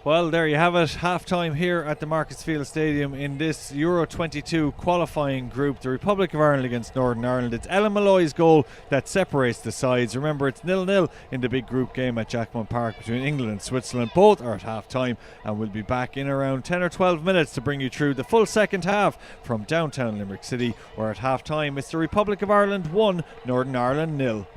Well, there you have it. Half time here at the Marketsfield Stadium in this Euro 22 qualifying group. The Republic of Ireland against Northern Ireland. It's Ella Malloy's goal that separates the sides. Remember, it's 0-0 in the big group game at Jackman Park between England and Switzerland. Both are at half time, and we'll be back in around 10 or 12 minutes to bring you through the full second half from downtown Limerick City, where at half time it's the Republic of Ireland 1, Northern Ireland 0.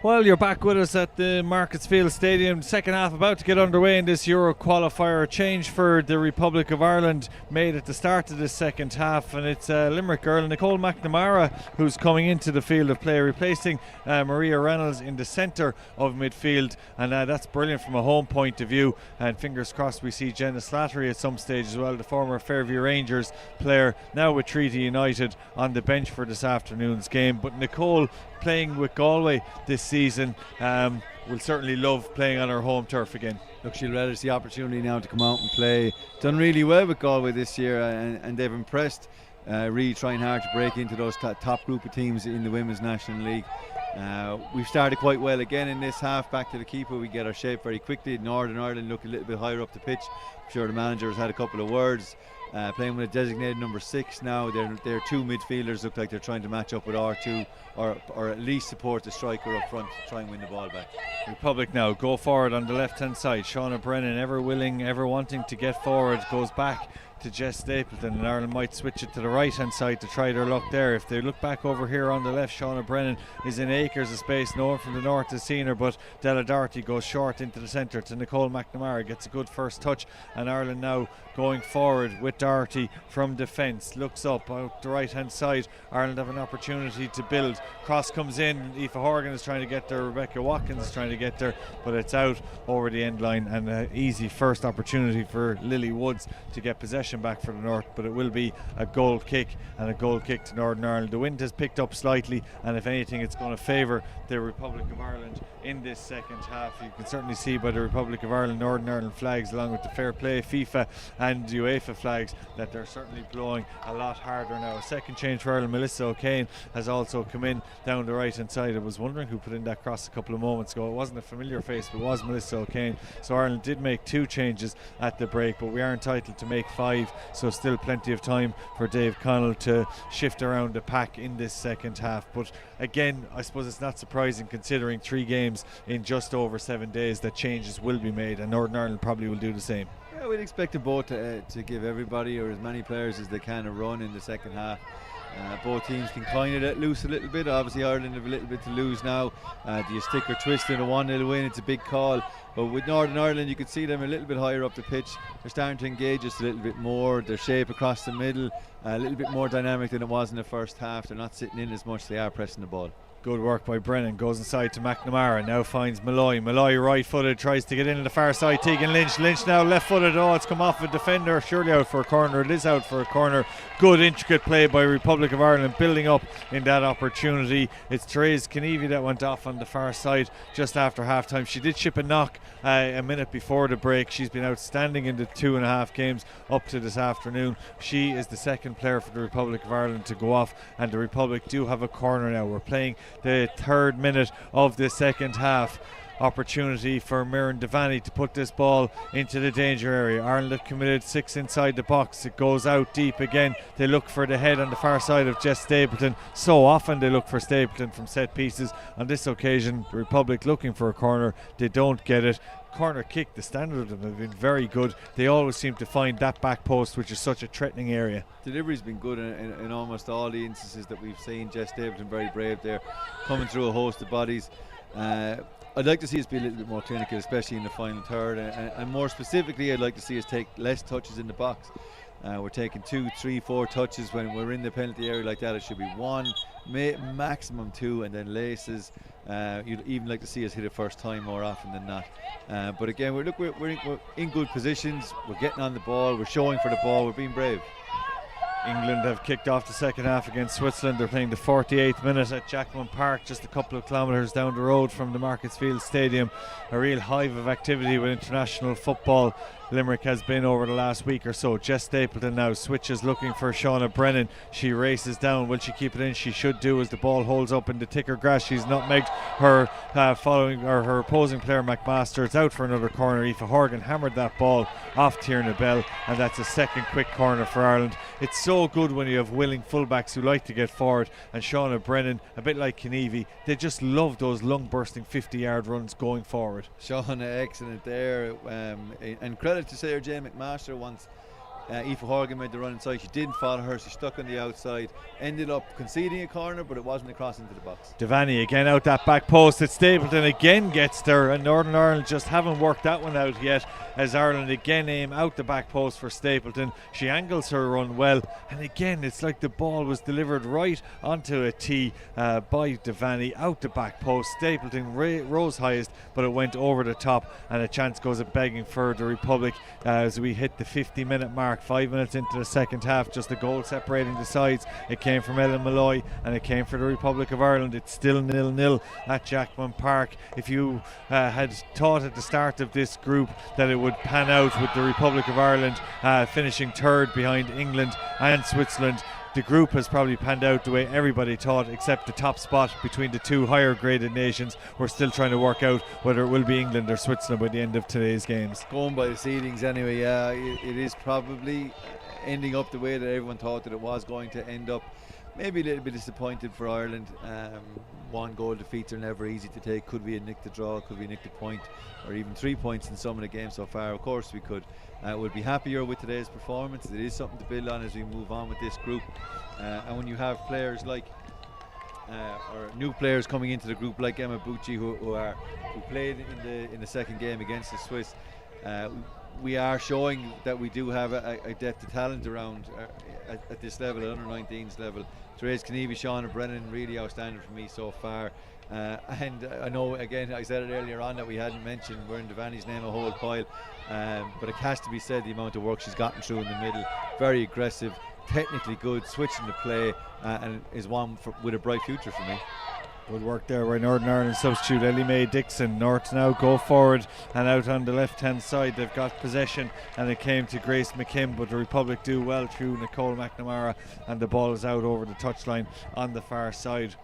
Well, you're back with us at the Marketsfield Stadium. Second half about to get underway in this Euro qualifier. Change for the Republic of Ireland made at the start of this second half, and it's Limerick girl Nicole McNamara who's coming into the field of play, replacing Maria Reynolds in the centre of midfield, and that's brilliant from a home point of view. And fingers crossed we see Jenna Slattery at some stage as well, the former Fairview Rangers player, now with Treaty United, on the bench for this afternoon's game. But Nicole, playing with Galway this season, will certainly love playing on her home turf again. Look, she'll relish the opportunity now to come out and play. Done really well with Galway this year, and they've impressed, really trying hard to break into those top group of teams in the Women's National League. We've started quite well again in this half. Back to the keeper, we get our shape very quickly. Northern Ireland look a little bit higher up the pitch. I'm sure the manager has had a couple of words. Playing with a designated number 6 now. Their two midfielders look like they're trying to match up with R2, or at least support the striker up front to try and win the ball back. Republic now go forward on the left hand side. Shauna Brennan, ever willing, ever wanting to get forward, goes back to Jess Stapleton, and Ireland might switch it to the right hand side to try their luck there. If they look back over here on the left, Shauna Brennan is in acres of space. No one from the north has seen her, but Della Doherty goes short into the centre to Nicole McNamara, gets a good first touch, and Ireland now going forward with Doherty from defence. Looks up out the right hand side. Ireland have an opportunity to build. Cross comes in. Aoife Horgan is trying to get there. Rebecca Watkins is trying to get there, but it's out over the end line, and an easy first opportunity for Lily Woods to get possession back for the north, but it will be a goal kick, and a goal kick to Northern Ireland. The wind has picked up slightly, and if anything it's going to favour the Republic of Ireland in this second half. You can certainly see by the Republic of Ireland, Northern Ireland flags, along with the Fair Play, FIFA and UEFA flags, that they're certainly blowing a lot harder now. A second change for Ireland. Melissa O'Kane has also come in down the right hand side. I was wondering who put in that cross a couple of moments ago. It wasn't a familiar face, but it was Melissa O'Kane. So Ireland did make 2 changes at the break, but we are entitled to make 5, so still plenty of time for Dave Connell to shift around the pack in this second half. But again, I suppose it's not surprising, considering 3 games in just over 7 days, that changes will be made, and Northern Ireland probably will do the same. Yeah, we'd expect them both to give everybody, or as many players as they can, a run in the second half. Both teams can kind of let loose a little bit. Obviously Ireland have a little bit to lose now. Do you stick or twist in a 1-0 win? It's a big call. But with Northern Ireland, you can see them a little bit higher up the pitch. They're starting to engage us a little bit more. Their shape across the middle, a little bit more dynamic than it was in the first half. They're not sitting in as much. They are pressing the ball. Good work by Brennan, goes inside to McNamara, now finds Malloy. Malloy right footed, tries to get in on the far side. Tegan Lynch now left footed. Oh, it's come off a defender, surely out for a corner. It is out for a corner. Good intricate play by Republic of Ireland, building up in that opportunity. It's Therese Kenevi that went off on the far side just after half time. She did chip a knock a minute before the break. She's been outstanding in the 2.5 games up to this afternoon. She is the second player for the Republic of Ireland to go off, and the Republic do have a corner now. We're playing the 3rd minute of the second half. Opportunity for Mirren Devaney to put this ball into the danger area. Ireland have committed 6 inside the box. It goes out deep again. They look for the head on the far side of Jess Stapleton. So often they look for Stapleton from set pieces. On this occasion, the Republic looking for a corner. They don't get it. Corner kick, the standard of them have been very good. They always seem to find that back post, which is such a threatening area. Delivery's been good in almost all the instances that we've seen. Jess Stapleton very brave there, coming through a host of bodies. I'd like to see us be a little bit more clinical, especially in the final third, and more specifically I'd like to see us take less touches in the box. We're taking 2, 3, 4 touches when we're in the penalty area like that. It should be 1, maximum 2, and then laces. You'd even like to see us hit it first time more often than not. But again, we're in good positions. We're getting on the ball. We're showing for the ball. We're being brave. England have kicked off the second half against Switzerland. They're playing the 48th minute at Jackman Park, just a couple of kilometres down the road from the Marketsfield Stadium. A real hive of activity with international football. Limerick has been over the last week or so. Jess Stapleton now switches, looking for Shauna Brennan. She races down. Will she keep it in? She should do, as the ball holds up in the thicker grass. She's nutmegged her her opposing player McMaster. It's out for another corner. Aoife Horgan hammered that ball off Tierna Bell, and that's a second quick corner for Ireland. It's so good when you have willing fullbacks who like to get forward, and Shauna Brennan, a bit like Kenevi, they just love those lung bursting 50-yard runs going forward. Shauna, excellent there, and credit to Sarah Jane McMaster once Aoife Horgan made the run inside. She didn't follow her. She stuck on the outside. Ended up conceding a corner, but it wasn't a cross into the box. Devaney again out that back post. It's Stapleton again gets there, and Northern Ireland just haven't worked that one out yet, as Ireland again aim out the back post for Stapleton. She angles her run well, and again it's like the ball was delivered right onto a tee by Devaney out the back post. Stapleton rose highest, but it went over the top, and a chance goes a begging for the Republic as we hit the 50-minute mark. 5 minutes into the second half, just a goal separating the sides. It came from Ellen Malloy, and it came for the Republic of Ireland. It's still 0-0 at Jackman Park. If you had thought at the start of this group that it would pan out with the Republic of Ireland finishing third behind England and Switzerland, the group has probably panned out the way everybody thought, except the top spot between the two higher graded nations. We're still trying to work out whether it will be England or Switzerland by the end of today's games. Going by the seedings anyway, it is probably ending up the way that everyone thought that it was going to end up. Maybe a little bit disappointed for Ireland. One goal defeats are never easy to take. Could we have nicked the draw, could we nick the point, or even 3 points in some of the games so far? Of course we could. We'll be happier with today's performance. It is something to build on as we move on with this group. And when you have players like or new players coming into the group like Emma Bucci who played in the second game against the Swiss, we are showing that we do have a depth of talent around at this level, at under-19s level. Therese Kenevi, Shauna Brennan, really outstanding for me so far. And I know, again, I said it earlier on that we hadn't mentioned we're in Devaney's name a whole pile, but it has to be said the amount of work she's gotten through in the middle. Very aggressive, technically good, switching the play, and is one with a bright future for me. Good work there by Northern Ireland substitute Ellie Mae Dixon. North now go forward and out on the left hand side. They've got possession, and it came to Grace McKim, but the Republic do well through Nicole McNamara, and the ball is out over the touchline on the far side.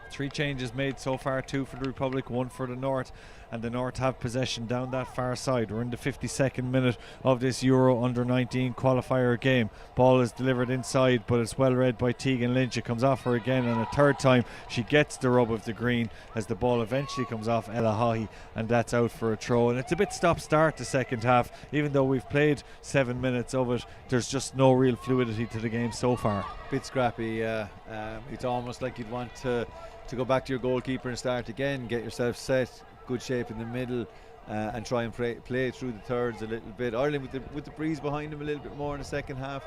3 changes made so far, 2 for the Republic, 1 for the North, and the North have possession down that far side. We're in the 52nd minute of this Euro Under-19 qualifier game. Ball is delivered inside, but it's well read by Tegan Lynch. It comes off her again, and a third time she gets the rub of the green as the ball eventually comes off Ella Haughey, and that's out for a throw. And it's a bit stop-start the second half. Even though we've played 7 minutes of it, there's just no real fluidity to the game so far. Bit scrappy. It's almost like you'd want to go back to your goalkeeper and start again, get yourself set, good shape in the middle, and try and play through the thirds a little bit. Ireland with the breeze behind them a little bit more in the second half.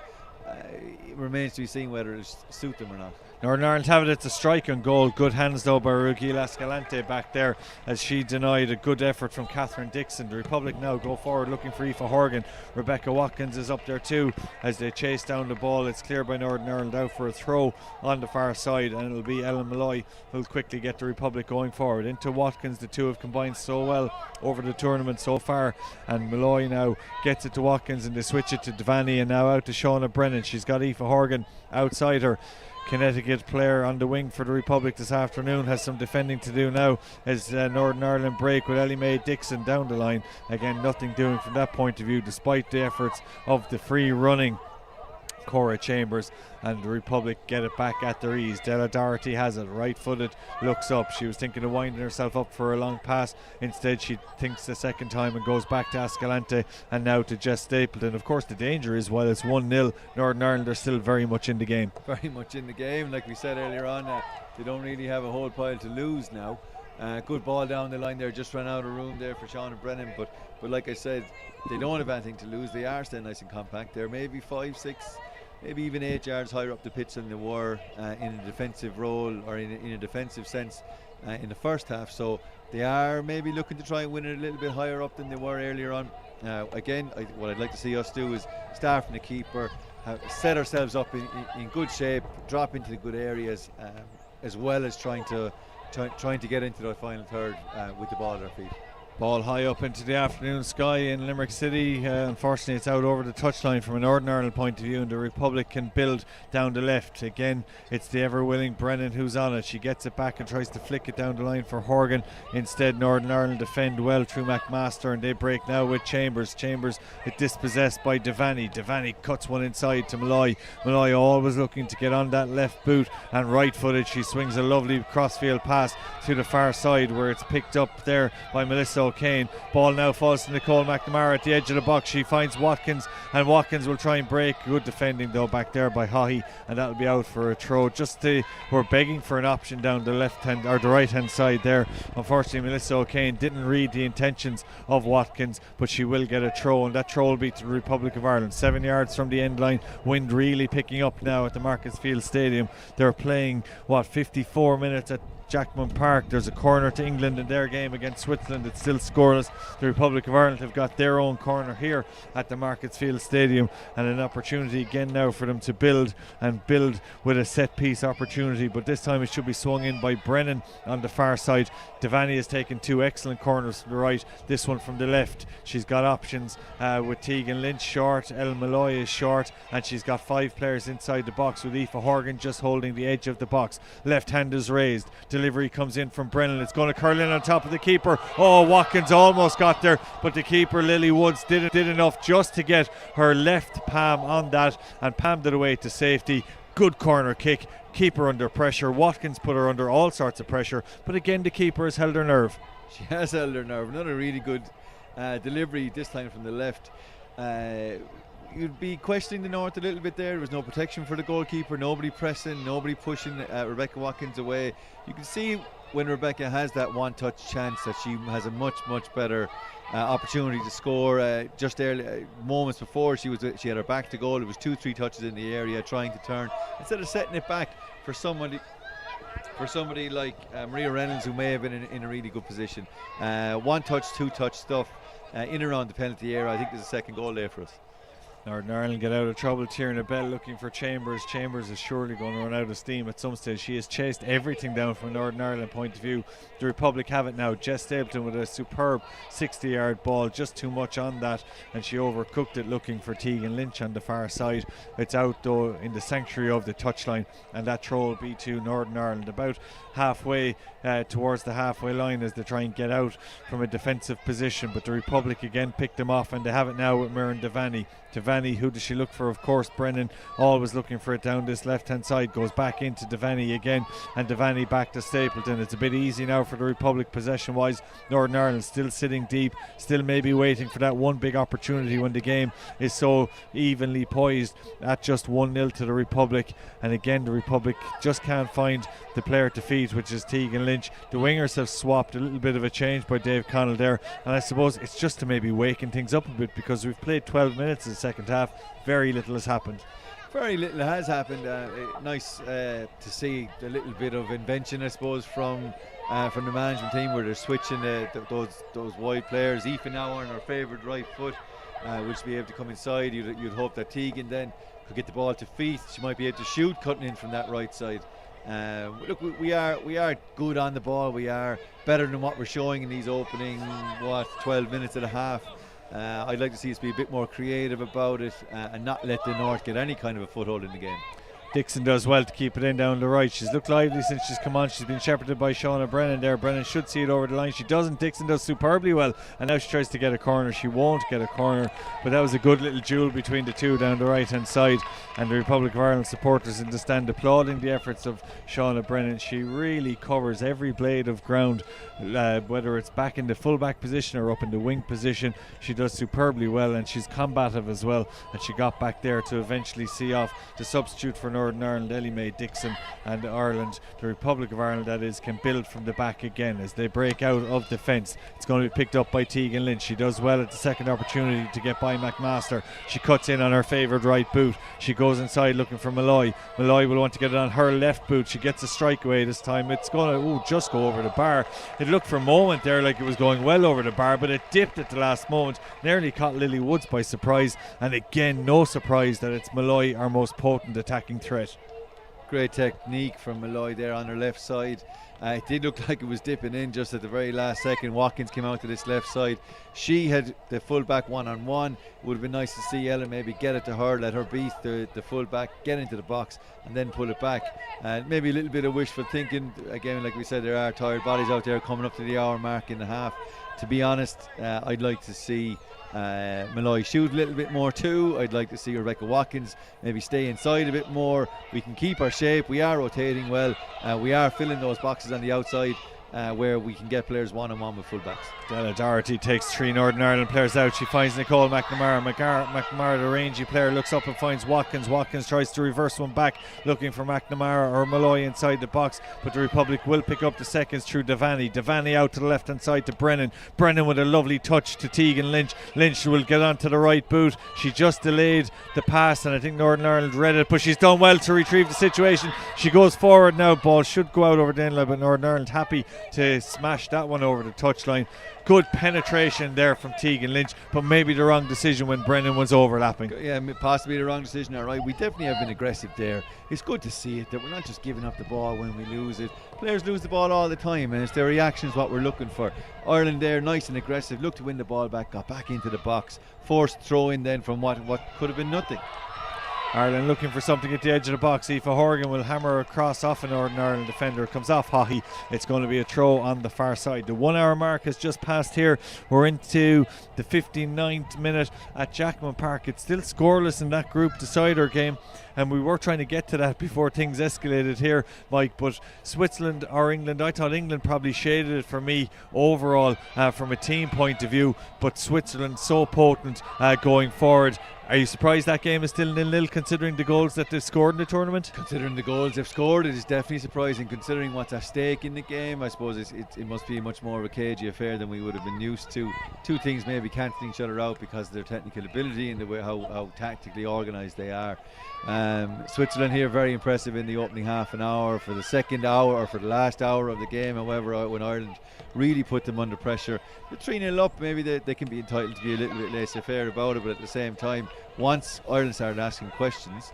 It remains to be seen whether it'll suit them or not. Northern Ireland have it. It's a strike on goal. Good hands though by Rugila Escalante back there as she denied a good effort from Catherine Dixon. The Republic now go forward looking for Aoife Horgan. Rebecca Watkins is up there too as they chase down the ball. It's clear by Northern Ireland out for a throw on the far side, and it'll be Ellen Malloy who'll quickly get the Republic going forward. Into Watkins, the two have combined so well over the tournament so far, and Malloy now gets it to Watkins, and they switch it to Devaney, and now out to Shauna Brennan. She's got Aoife Horgan outside her. Connecticut player on the wing for the Republic this afternoon has some defending to do now as Northern Ireland break with Ellie Mae Dixon down the line. Again, nothing doing from that point of view despite the efforts of the free running Cora Chambers, and the Republic get it back at their ease. Della Doherty has it, right footed, looks up. She was thinking of winding herself up for a long pass. Instead she thinks the second time and goes back to Escalante, and now to Jess Stapleton. Of course the danger is while it's 1-0, Northern Ireland are still very much in the game. Very much in the game, like we said earlier on. They don't really have a whole pile to lose now. Good ball down the line there, just ran out of room there for Shauna Brennan, but like I said, they don't have anything to lose. They are still nice and compact. They're maybe 5, 6, maybe even 8 yards higher up the pitch than they were in a defensive role or in a defensive sense in the first half. So they are maybe looking to try and win it a little bit higher up than they were earlier on. Again, what I'd like to see us do is start from the keeper, set ourselves up in good shape, drop into the good areas, as well as trying to get into the final third with the ball at our feet. Ball high up into the afternoon sky in Limerick City. Unfortunately it's out over the touchline from a Northern Ireland point of view, and the Republic can build down the left. Again it's the ever willing Brennan who's on it. She gets it back and tries to flick it down the line for Horgan. Instead Northern Ireland defend well through McMaster, and they break now with Chambers. Chambers is dispossessed by Devaney. Devaney cuts one inside to Malloy. Malloy always looking to get on that left boot, and right footed she swings a lovely crossfield pass to the far side where it's picked up there by Melissa O'Kane. Ball now falls to Nicole McNamara at the edge of the box. She finds Watkins, and Watkins will try and break. Good defending though back there by Haughey, and that'll be out for a throw. We're begging for an option down the left hand or the right hand side there. Unfortunately, Melissa O'Kane didn't read the intentions of Watkins, but she will get a throw, and that throw will be to the Republic of Ireland. 7 yards from the end line. Wind really picking up now at the Marketsfield Stadium. They're playing 54 minutes at Jackman Park. There's a corner to England in their game against Switzerland. It's still scoreless. The Republic of Ireland have got their own corner here at the Marketsfield Stadium, and an opportunity again now for them to build with a set piece opportunity, but this time it should be swung in by Brennan on the far side. Devaney has taken 2 excellent corners from the right, this one from the left. She's got options with Tegan Lynch short, Ellen Malloy is short, and she's got 5 players inside the box with Aoife Horgan just holding the edge of the box. Left hand is raised. Delivery comes in from Brennan. It's going to curl in on top of the keeper. Oh, Watkins almost got there, but the keeper Lily Woods did enough just to get her left palm on that and palmed it away to safety. Good corner kick. Keeper under pressure. Watkins put her under all sorts of pressure, but again the keeper has held her nerve. She has held her nerve. Another really good delivery, this time from the left. You'd be questioning the North a little bit there. There was no protection for the goalkeeper, nobody pressing, nobody pushing Rebecca Watkins away. You can see when Rebecca has that one-touch chance that she has a much better opportunity to score. Just early moments before she had her back to goal, it was 2-3 touches in the area trying to turn. Instead of setting it back for somebody like Maria Reynolds, who may have been in a really good position. One-touch, two-touch stuff in around the penalty area. I think there's a second goal there for us. Northern Ireland get out of trouble. Tierna Bell looking for Chambers. Chambers is surely going to run out of steam at some stage. She has chased everything down from a Northern Ireland point of view. The Republic have it now. Jess Stapleton with a superb 60-yard ball, just too much on that, and she overcooked it looking for Tegan Lynch on the far side. It's out though in the sanctuary of the touchline, and that throw will be to Northern Ireland about halfway towards the halfway line as they try and get out from a defensive position, but the Republic again picked them off, and they have it now with Muireann Devaney. Devaney, who does she look for? Of course Brennan, always looking for it down this left hand side, goes back into Devaney again, and Devaney back to Stapleton. It's a bit easy now for the Republic possession wise. Northern Ireland still sitting deep, still maybe waiting for that one big opportunity when the game is so evenly poised at just 1-0 to the Republic, and again the Republic just can't find the player to feed, which is Tegan Lynch. The wingers have swapped, a little bit of a change by Dave Connell there, and I suppose it's just to maybe waken things up a bit, because we've played 12 minutes in the second half, very little has happened. Very little has happened. Nice to see a little bit of invention, I suppose, from the management team, where they're switching those wide players. Aoife now on her favourite right foot, which be able to come inside. You'd hope that Tegan then could get the ball to feet. She might be able to shoot cutting in from that right side. Look, we are good on the ball. We are better than what we're showing in these opening 12 minutes and a half. I'd like to see us be a bit more creative about it and not let the North get any kind of a foothold in the game. Dixon does well to keep it in down the right. She's looked lively since she's come on. She's been shepherded by Shauna Brennan there. Brennan should see it over the line. She doesn't. Dixon does superbly well, and now she tries to get a corner. She won't get a corner, but that was a good little duel between the two down the right hand side, and the Republic of Ireland supporters in the stand applauding the efforts of Shauna Brennan. She really covers every blade of ground, whether it's back in the full back position or up in the wing position. She does superbly well, and she's combative as well, and she got back there to eventually see off the substitute for Northern Ireland, Ellie Mae Dixon, and Ireland, the Republic of Ireland that is, can build from the back again as they break out of defence. It's going to be picked up by Tegan Lynch. She does well at the second opportunity to get by McMaster. She cuts in on her favoured right boot. She goes inside looking for Malloy. Malloy will want to get it on her left boot. She gets a strike away this time. It's going to just go over the bar. It looked for a moment there like it was going well over the bar, but it dipped at the last moment, nearly caught Lily Woods by surprise, and again no surprise that it's Malloy, our most potent attacking threat. Great technique from Malloy there on her left side. It did look like it was dipping in just at the very last second. Watkins came out to this left side. She had the full-back one-on-one. It would have been nice to see Ellen maybe get it to her, let her beat the full-back, get into the box and then pull it back. Maybe a little bit of wishful thinking. Again, like we said, there are tired bodies out there coming up to the hour mark in the half. To be honest, I'd like to see Malloy shoot a little bit more too. I'd like to see Rebecca Watkins maybe stay inside a bit more. We can keep our shape. We are rotating well. We are filling those boxes on the outside. where we can get players one-on-one with full-backs. Della Doherty takes 3 Northern Ireland players out. She finds Nicole McNamara. McNamara, the rangy player, looks up and finds Watkins. Watkins tries to reverse one back, looking for McNamara or Malloy inside the box, but the Republic will pick up the seconds through Devaney. Devaney out to the left-hand side to Brennan. Brennan with a lovely touch to Tegan Lynch. Lynch will get onto the right boot. She just delayed the pass, and I think Northern Ireland read it, but she's done well to retrieve the situation. She goes forward now. Ball should go out over the end line, but Northern Ireland happy to smash that one over the touchline. Good penetration there from Tegan Lynch, but maybe the wrong decision when Brennan was overlapping. Yeah, possibly the wrong decision. All right, we definitely have been aggressive there. It's good to see it, that we're not just giving up the ball when we lose it. Players lose the ball all the time, and it's their reactions what we're looking for. Ireland there, nice and aggressive, looked to win the ball back, got back into the box, forced throw in then from what could have been nothing. Ireland looking for something at the edge of the box. Aoife Horgan will hammer across off an Northern Ireland defender. It comes off Haughey. It's going to be a throw on the far side. The 1 hour mark has just passed here. We're into the 59th minute at Jackman Park. It's still scoreless in that group decider game, and we were trying to get to that before things escalated here, Mike, but Switzerland or England, I thought England probably shaded it for me overall from a team point of view, but Switzerland so potent going forward. Are you surprised that game is still 0-0 considering the goals that they've scored in the tournament? Considering the goals they've scored, it is definitely surprising. Considering what's at stake in the game, I suppose it must be much more of a cagey affair than we would have been used to. Two things maybe cancelling each other out because of their technical ability and the way how tactically organised they are. Switzerland here very impressive in the opening half an hour. For the second hour or for the last hour of the game, however, when Ireland really put them under pressure, the 3-0 up, maybe they can be entitled to be a little bit laissez-faire about it, but at the same time, once Ireland started asking questions,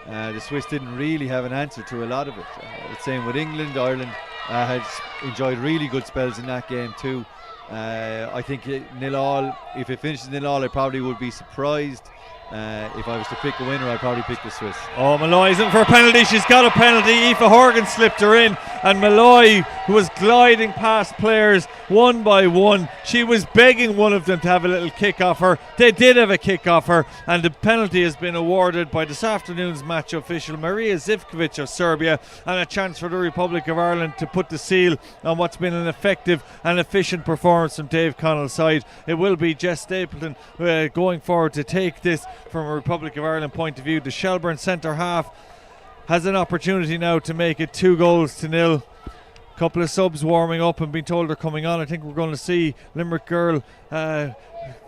the Swiss didn't really have an answer to a lot of it. The same with England. Ireland had enjoyed really good spells in that game too. I think 0-0, if it finishes 0-0, I probably would be surprised. If I was to pick a winner, I'd probably pick the Swiss. Oh, Malloy's in for a penalty. She's got a penalty. Aoife Horgan slipped her in, and Malloy, who was gliding past players one by one, she was begging one of them to have a little kick off her. They did have a kick off her, and the penalty has been awarded by this afternoon's match official Maria Zivkovic of Serbia, and a chance for the Republic of Ireland to put the seal on what's been an effective and efficient performance from Dave Connell's side. It will be Jess Stapleton going forward to take this from a Republic of Ireland point of view. The Shelbourne centre half has an opportunity now to make it 2-0. Couple of subs warming up and being told they're coming on. I think we're going to see Limerick girl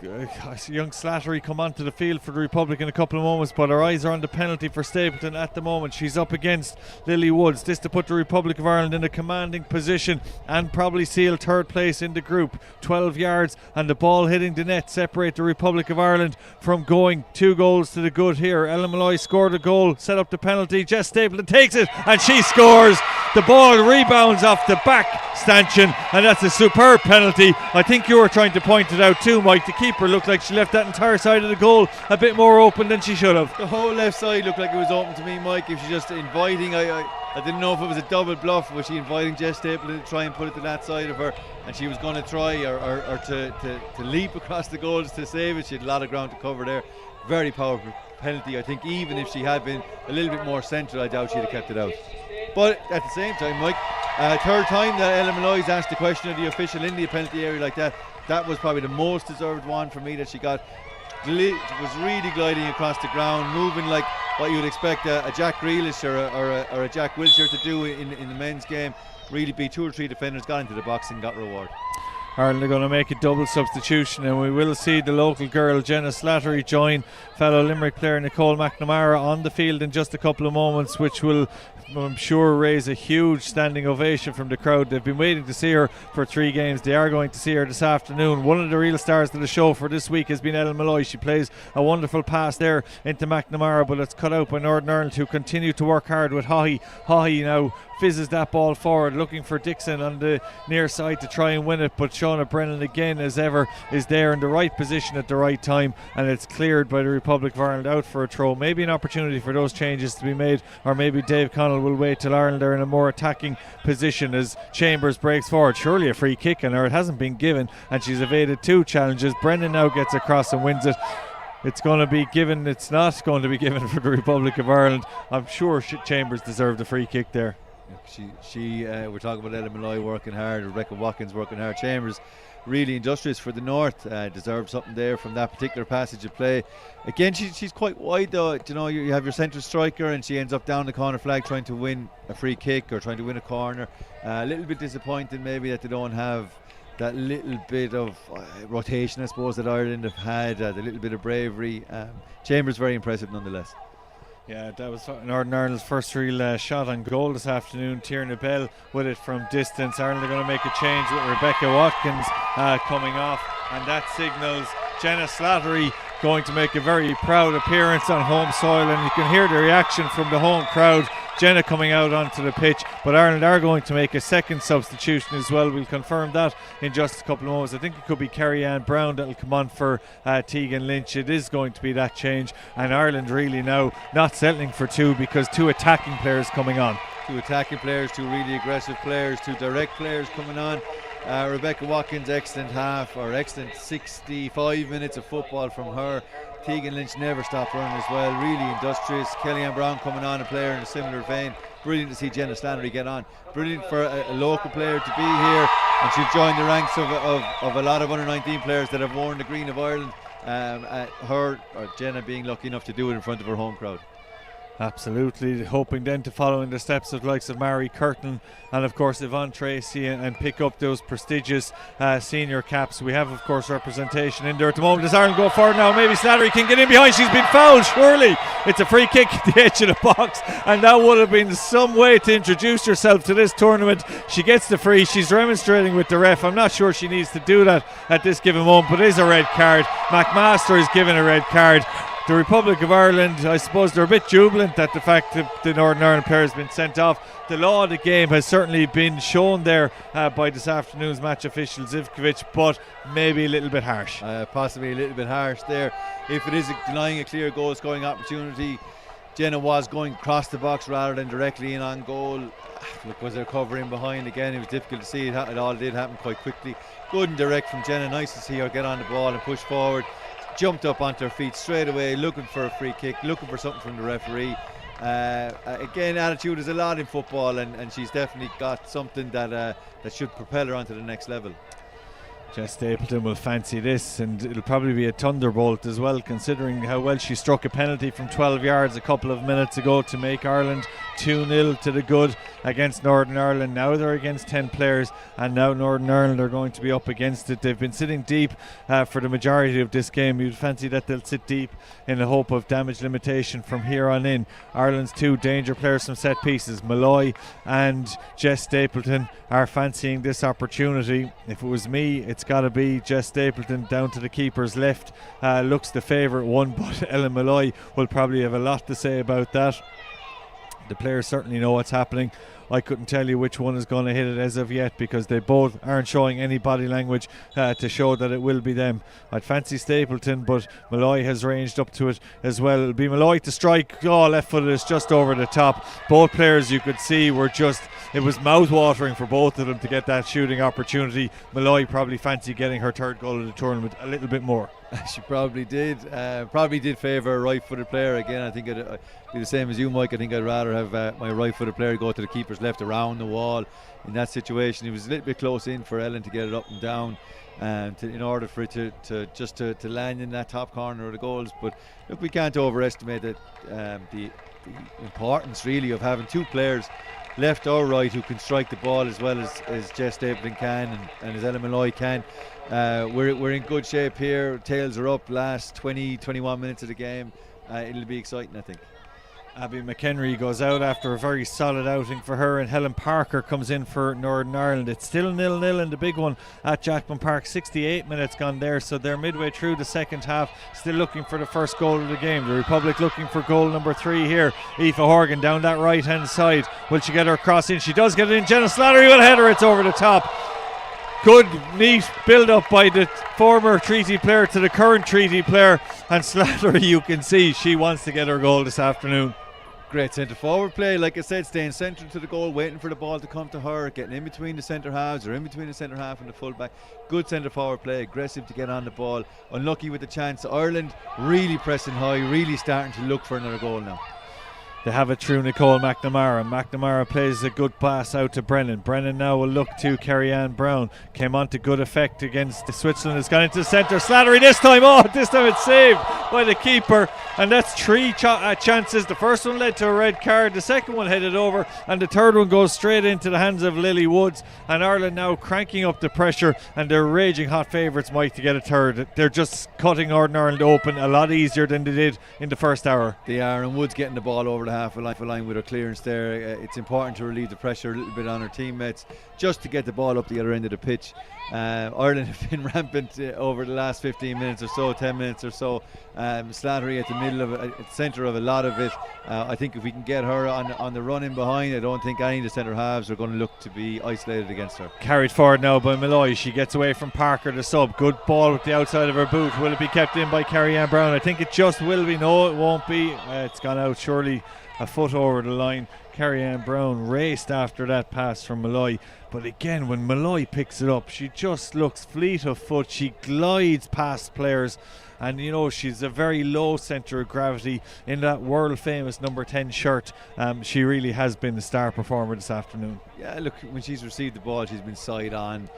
young Slattery come onto the field for the Republic in a couple of moments, but our eyes are on the penalty for Stapleton at the moment. She's up against Lily Woods. This to put the Republic of Ireland in a commanding position and probably seal third place in the group. 12 yards and the ball hitting the net separate the Republic of Ireland from going 2 goals to the good here. Ellen Malloy scored a goal, set up the penalty. Jess Stapleton takes it and she scores. The ball rebounds off the back stanchion, and that's a superb penalty. I think you were trying to point it out too, Mike. The keeper looked like she left that entire side of the goal a bit more open than she should have. The whole left side looked like it was open to me, Mike. If she's just inviting, I didn't know if it was a double bluff. Was she inviting Jess Stapleton to try and put it to that side of her, and she was going to try or to leap across the goals to save it? She had a lot of ground to cover there. Very powerful penalty. I think even if she had been a little bit more central, I doubt she'd have kept it out. But at the same time, Mike, third time that Ellen Malloy's asked the question of the official in the penalty area like that. That was probably the most deserved one for me that she got. Was really gliding across the ground, moving like what you'd expect a Jack Grealish or a Jack Wilshere to do in the men's game. Really beat 2 or 3 defenders, got into the box and got reward. Ireland are going to make a double substitution, and we will see the local girl Jenna Slattery join fellow Limerick player Nicole McNamara on the field in just a couple of moments, which will, I'm sure, raise a huge standing ovation from the crowd. They've been waiting to see her for 3 games. They are going to see her this afternoon. One of the real stars of the show for this week has been Ellen Malloy. She plays a wonderful pass there into McNamara, but it's cut out by Northern Ireland, who continue to work hard with Haughey. Haughey now fizzes that ball forward, looking for Dixon on the near side to try and win it, but Shauna Brennan again as ever is there in the right position at the right time, and it's cleared by the Republic of Ireland out for a throw. Maybe an opportunity for those changes to be made, or maybe Dave Connell will wait till Ireland are in a more attacking position as Chambers breaks forward. Surely a free kick on her, it hasn't been given, and she's evaded 2 challenges. Brennan now gets across and wins it. It's going to be given. It's not going to be given for the Republic of Ireland. I'm sure Chambers deserved a free kick there. We're talking about Ellen Malloy working hard, Rebecca Watkins working hard. Chambers really industrious for the North, deserved something there from that particular passage of play. Again, she's quite wide though. You have your central striker and she ends up down the corner flag trying to win a free kick or trying to win a corner. A little bit disappointing maybe that they don't have that little bit of rotation, I suppose, that Ireland have had, the little bit of bravery. Chambers very impressive nonetheless. Yeah, that was Northern Ireland's first real shot on goal this afternoon. Tierna Bell with it from distance. Ireland are going to make a change with Rebecca Watkins coming off, and that signals Jenna Slattery going to make a very proud appearance on home soil, and you can hear the reaction from the home crowd. Jenna coming out onto the pitch, but Ireland are going to make a second substitution as well. We'll confirm that in just a couple of moments. I think it could be Kerry-Ann Brown that'll come on for Tegan Lynch. It is going to be that change, and Ireland really now not settling for two, because two attacking players coming on. Two attacking players, two really aggressive players, two direct players coming on. Rebecca Watkins, excellent 65 minutes of football from her. Tegan Lynch never stopped running as well, really industrious. Kellyanne Brown coming on, a player in a similar vein. Brilliant to see Jenna Slattery get on. Brilliant for a local player to be here, and she'll join the ranks of a lot of under-19 players that have worn the green of Ireland. Jenna being lucky enough to do it in front of her home crowd. Absolutely, hoping then to follow in the steps of the likes of Mary Curtin and of course Yvonne Tracy and pick up those prestigious senior caps. We have of course representation in there at the moment as Ireland go forward now. Maybe Slattery can get in behind. She's been fouled, surely. It's a free kick at the edge of the box, and that would have been some way to introduce herself to this tournament. She gets the free. She's remonstrating with the ref. I'm not sure she needs to do that at this given moment, but it is a red card. McMaster is given a red card. The Republic of Ireland, I suppose they're a bit jubilant at the fact that the Northern Ireland player has been sent off. The law of the game has certainly been shown there by this afternoon's match official Zivkovic, but maybe a little bit harsh. Possibly a little bit harsh there. If it is denying a clear goal scoring opportunity, Jenna was going across the box rather than directly in on goal. Look, was there cover in behind again? It was difficult to see. It all did happen quite quickly. Good and direct from Jenna. Nice to see her get on the ball and push forward. Jumped up onto her feet straight away, looking for a free kick, looking for something from the referee. Again, attitude is a lot in football, and she's definitely got something that should propel her onto the next level. Jess Stapleton will fancy this, and it'll probably be a thunderbolt as well, considering how well she struck a penalty from 12 yards a couple of minutes ago to make Ireland 2-0 to the good against Northern Ireland. Now they're against 10 players, and now Northern Ireland are going to be up against it. They've been sitting deep for the majority of this game. You'd fancy that they'll sit deep in the hope of damage limitation from here on in. Ireland's two danger players from set pieces, Malloy and Jess Stapleton, are fancying this opportunity. If it was me, it's got to be Jess Stapleton down to the keeper's left. Looks the favourite one, but Ellen Malloy will probably have a lot to say about that. The players certainly know what's happening. I couldn't tell you which one is going to hit it as of yet, because they both aren't showing any body language to show that it will be them. I'd fancy Stapleton, but Malloy has ranged up to it as well. It'll be Malloy to strike. Oh, left footed is just over the top. Both players, you could see, were just, it was mouth-watering for both of them to get that shooting opportunity. Malloy probably fancy getting her third goal of the tournament a little bit more. She probably did. Favour a right-footed player. Again, I think it'd be the same as you, Mike. I think I'd rather have my right-footed player go to the keeper's left around the wall. In that situation, it was a little bit close in for Ellen to get it up and down, in order for it to land in that top corner of the goals. But look, we can't overestimate the importance really of having two players, left or right, who can strike the ball as well as Jess Stapleton can and as Ellen Malloy can. We're in good shape here. Tails are up last 20-21 minutes of the game. It'll be exciting, I think. Abby McHenry goes out after a very solid outing for her, and Helen Parker comes in for Northern Ireland. It's still 0-0 in the big one at Jackman Park. 68 minutes gone there, so they're midway through the second half, still looking for the first goal of the game. The Republic looking for goal number 3 here. Aoife Horgan down that right hand side. Will she get her cross in? She does get it in. Jenna Slattery will head her. It's over the top. Good, neat build-up by the former Treaty player to the current Treaty player, and Slattery, you can see she wants to get her goal this afternoon. Great centre forward play, like I said, staying central to the goal, waiting for the ball to come to her, getting in between the centre halves or in between the centre half and the full back. Good centre forward play, aggressive to get on the ball, unlucky with the chance. Ireland really pressing high, really starting to look for another goal now. They have it through Nicole McNamara. McNamara plays a good pass out to Brennan. Brennan now will look to Kerry-Ann Brown. Came on to good effect against Switzerland. Has gone into the centre. Slattery this time. Oh, this time it's saved by the keeper. And that's three chances. The first one led to a red card. The second one headed over. And the third one goes straight into the hands of Lily Woods. And Ireland now cranking up the pressure. And they're raging hot favourites, Mike, to get a third. They're just cutting Northern Ireland open a lot easier than they did in the first hour. They are, and Woods getting the ball over the half a line with her clearance there. It's important to relieve the pressure a little bit on her teammates just to get the ball up the other end of the pitch. Ireland have been rampant over the last 15 minutes or so, 10 minutes or so. Slattery at the middle of centre of a lot of it. I think if we can get her on the run in behind, I don't think any of the centre halves are going to look to be isolated against her. Carried forward now by Malloy. She gets away from Parker, the sub. Good ball with the outside of her boot. Will it be kept in by Kerry-Ann Brown? I think it just will be. No, it won't be. It's gone out surely a foot over the line. Kerry-Ann Brown raced after that pass from Malloy, but again, when Malloy picks it up, she just looks fleet of foot. She glides past players, and you know, she's a very low centre of gravity in that world famous number 10 shirt. She really has been the star performer this afternoon. Yeah, look, when she's received the ball, she's been side on.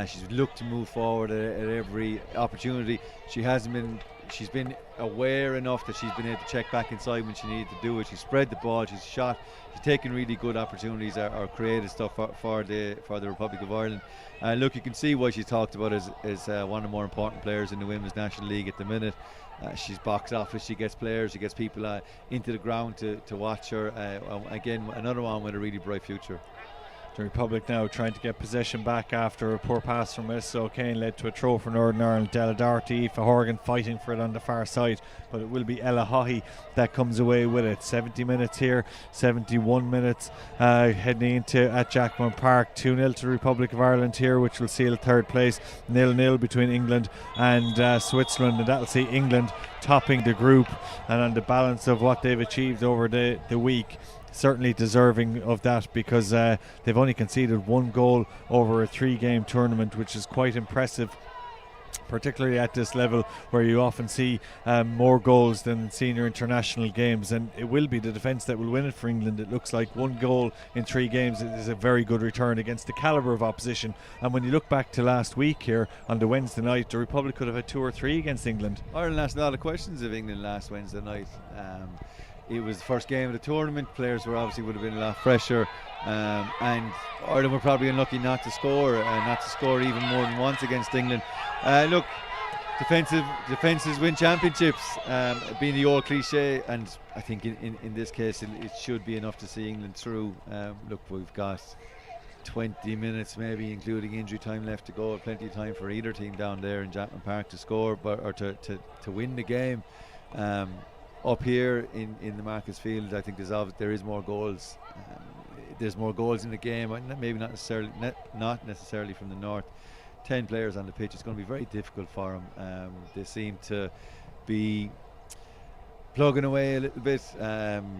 She's looked to move forward at every opportunity. She's been aware enough that she's been able to check back inside when she needed to do it. She's spread the ball, she's shot, she's taken really good opportunities or created stuff for the Republic of Ireland. Look, you can see why she's talked about as one of the more important players in the Women's National League at the minute. She's box office, she gets players, she gets people into the ground to watch her. Again, another one with a really bright future. The Republic now trying to get possession back after a poor pass from Melissa O'Kane led to a throw for Northern Ireland. Della Doherty, Aoife Horgan fighting for it on the far side, but it will be Ella Haughey that comes away with it. 70 minutes here, 71 minutes heading into at Jackman Park. 2-0 to the Republic of Ireland here, which will seal third place. 0-0 between England and Switzerland, and that'll see England topping the group, and on the balance of what they've achieved over the week, certainly deserving of that, because they've only conceded one goal over a 3-game tournament, which is quite impressive, particularly at this level where you often see more goals than senior international games. And it will be the defence that will win it for England. It looks like 1 goal in 3 games is a very good return against the calibre of opposition. And when you look back to last week here on the Wednesday night, the Republic could have had 2 or 3 against England. Ireland asked a lot of questions of England last Wednesday night. It was the first game of the tournament. Players would have been a lot fresher, and Ireland were probably unlucky not to score even more than once against England. Look, defenses win championships, being the old cliche, and I think in this case it should be enough to see England through. Look, we've got 20 minutes maybe, including injury time, left to go. Plenty of time for either team down there in Jackman Park to score, or to win the game. Up here in the Marcus Field, I think there is more goals. There's more goals in the game. Maybe not necessarily from the north. 10 players on the pitch. It's going to be very difficult for them. They seem to be plugging away a little bit.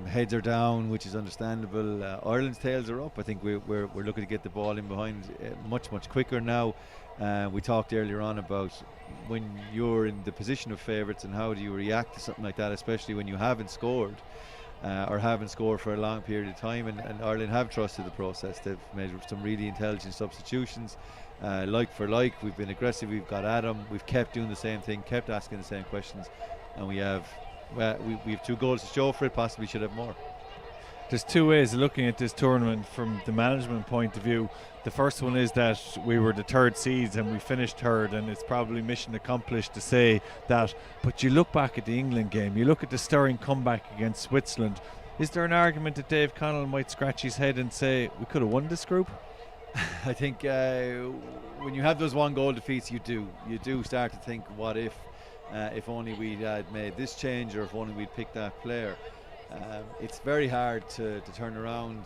Heads are down, which is understandable. Ireland's tails are up. I think we're looking to get the ball in behind much quicker now. We talked earlier on about when you're in the position of favourites and how do you react to something like that, especially when you haven't scored for a long period of time, and Ireland have trusted the process. They've made some really intelligent substitutions, like for like. We've been aggressive, we've got at them, we've kept doing the same thing, kept asking the same questions, and we have 2 goals to show for it. Possibly should have more. There's 2 ways of looking at this tournament from the management point of view. The first one is that we were the 3rd seeds and we finished 3rd, and it's probably mission accomplished to say that. But you look back at the England game, you look at the stirring comeback against Switzerland. Is there an argument that Dave Connell might scratch his head and say we could have won this group? I think when you have those 1-goal defeats, you do start to think, what if only we had made this change, or if only we'd picked that player. It's very hard to turn around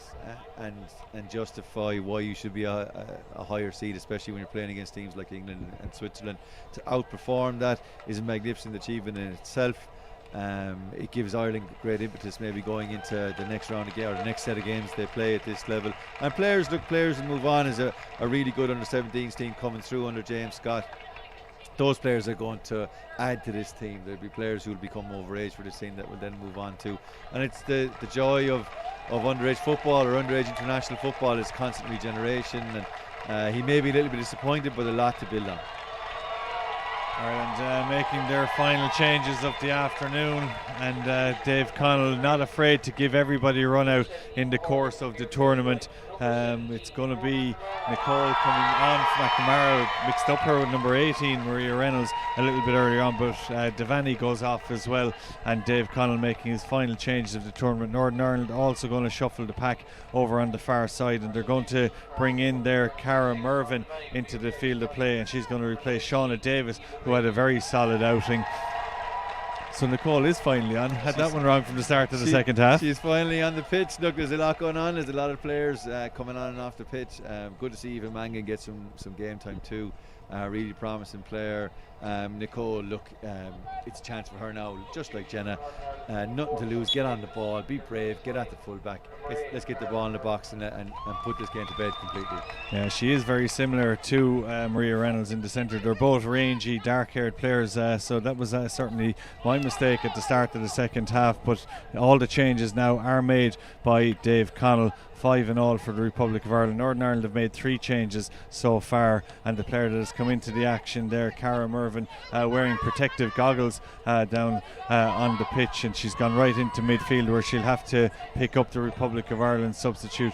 and justify why you should be a higher seed, especially when you're playing against teams like England and Switzerland. To outperform that is a magnificent achievement in itself. It gives Ireland great impetus, maybe going into the next round again, or the next set of games they play at this level. And players will move on. As a really good under-17s team coming through under James Scott. those players are going to add to this team. There'll be players who will become overage for this team that will then move on to, and it's the joy of underage football or underage international football is constant regeneration, and he may be a little bit disappointed, but a lot to build on. Ireland making their final changes of the afternoon, and Dave Connell not afraid to give everybody a run out in the course of the tournament. It's going to be Nicole coming on. McNamara mixed up her with number 18, Maria Reynolds, a little bit earlier on, but Devaney goes off as well, and Dave Connell making his final changes of the tournament. Northern Ireland also going to shuffle the pack over on the far side, and they're going to bring in their Cara Mervyn into the field of play, and she's going to replace Shauna Davis, who had a very solid outing. So Nicole is finally on. Had that one wrong from the start of the second half. She's finally on the pitch. Look, there's a lot going on. There's a lot of players coming on and off the pitch. Good to see Eva Mangan get some game time too. Really promising player. Nicole, look, it's a chance for her now, just like Jenna. Nothing to lose. Get on the ball, be brave, get at the fullback. Let's get the ball in the box and put this game to bed completely. Yeah, she is very similar to Maria Reynolds in the centre. They're both rangy, dark-haired players, so that was certainly my mistake at the start of the second half, but all the changes now are made by Dave Connell. 5 in all for the Republic of Ireland. Northern Ireland have made 3 changes so far, and the player that has come into the action there, Cara Mervyn, wearing protective goggles down on the pitch, and she's gone right into midfield where she'll have to pick up the Republic of Ireland substitute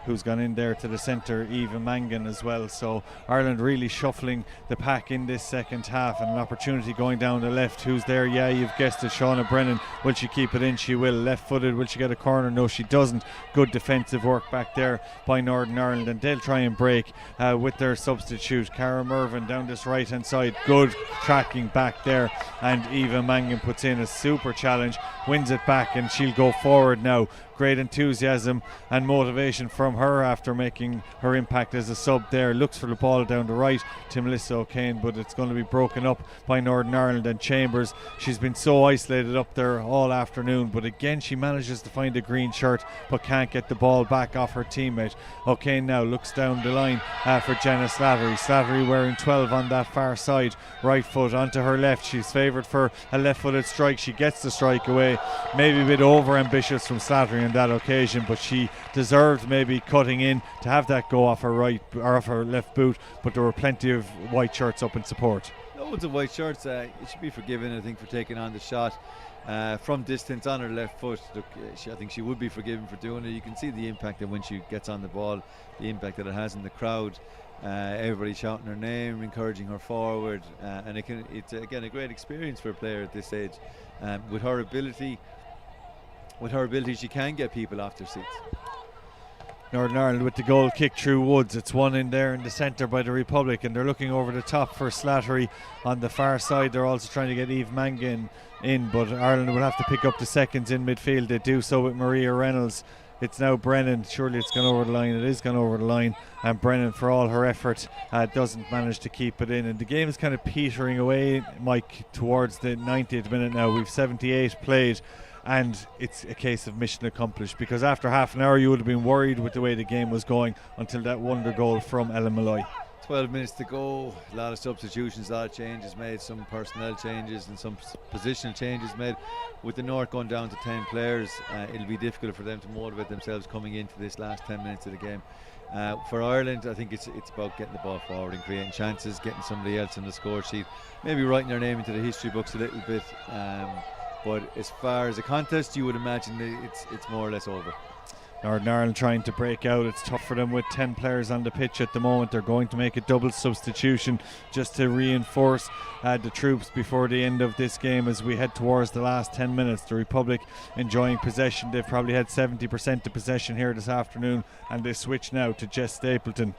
who's gone in there to the centre, Eva Mangan as well. So Ireland really shuffling the pack in this second half, and an opportunity going down the left. Who's there? Yeah, you've guessed it, Shauna Brennan. Will she keep it in? She will. Left footed. Will she get a corner? No, she doesn't. Good defensive work back there by Northern Ireland, and they'll try and break with their substitute Cara Mervyn down this right hand side. Good tracking back there, and Eva Mangan puts in a super challenge, wins it back, and she'll go forward now. Great enthusiasm and motivation from her after making her impact as a sub there. Looks for the ball down the right to Melissa O'Kane, but it's going to be broken up by Northern Ireland and Chambers. She's been so isolated up there all afternoon, but again she manages to find a green shirt but can't get the ball back off her teammate. O'Kane now looks down the line for Jenna Slattery. Slattery wearing 12 on that far side. Right foot onto her left. She's favoured for a left-footed strike. She gets the strike away. Maybe a bit over-ambitious from Slattery on that occasion, but she deserved maybe cutting in to have that go off her right or off her left boot, but there were plenty of white shirts up in support. Loads of white shirts. It should be forgiven, I think, for taking on the shot from distance on her left foot. Look, I think she would be forgiven for doing it. You can see the impact that when she gets on the ball, the impact that it has in the crowd. Everybody shouting her name, encouraging her forward, and it's again a great experience for a player at this age. With her ability, she can get people off their seats. Northern Ireland with the goal kick through Woods. It's one in there in the centre by the Republic, and they're looking over the top for Slattery on the far side. They're also trying to get Eve Mangan in, but Ireland will have to pick up the seconds in midfield. They do so with Maria Reynolds. It's now Brennan. Surely it's gone over the line. It is gone over the line, and Brennan, for all her effort, doesn't manage to keep it in. And the game is kind of petering away, Mike, towards the 90th minute now. We've 78 played, and it's a case of mission accomplished, because after half an hour you would have been worried with the way the game was going until that wonder goal from Ellen Malloy. 12 minutes to go, a lot of substitutions, a lot of changes made, some personnel changes and some positional changes made. With the North going down to 10 players, it'll be difficult for them to motivate themselves coming into this last 10 minutes of the game. For Ireland, I think it's about getting the ball forward and creating chances, getting somebody else on the score sheet, maybe writing their name into the history books a little bit. But as far as a contest, you would imagine it's more or less over. Northern Ireland trying to break out. It's tough for them with 10 players on the pitch at the moment. They're going to make a double substitution just to reinforce the troops before the end of this game as we head towards the last 10 minutes. The Republic enjoying possession. They've probably had 70% of possession here this afternoon, and they switch now to Jess Stapleton.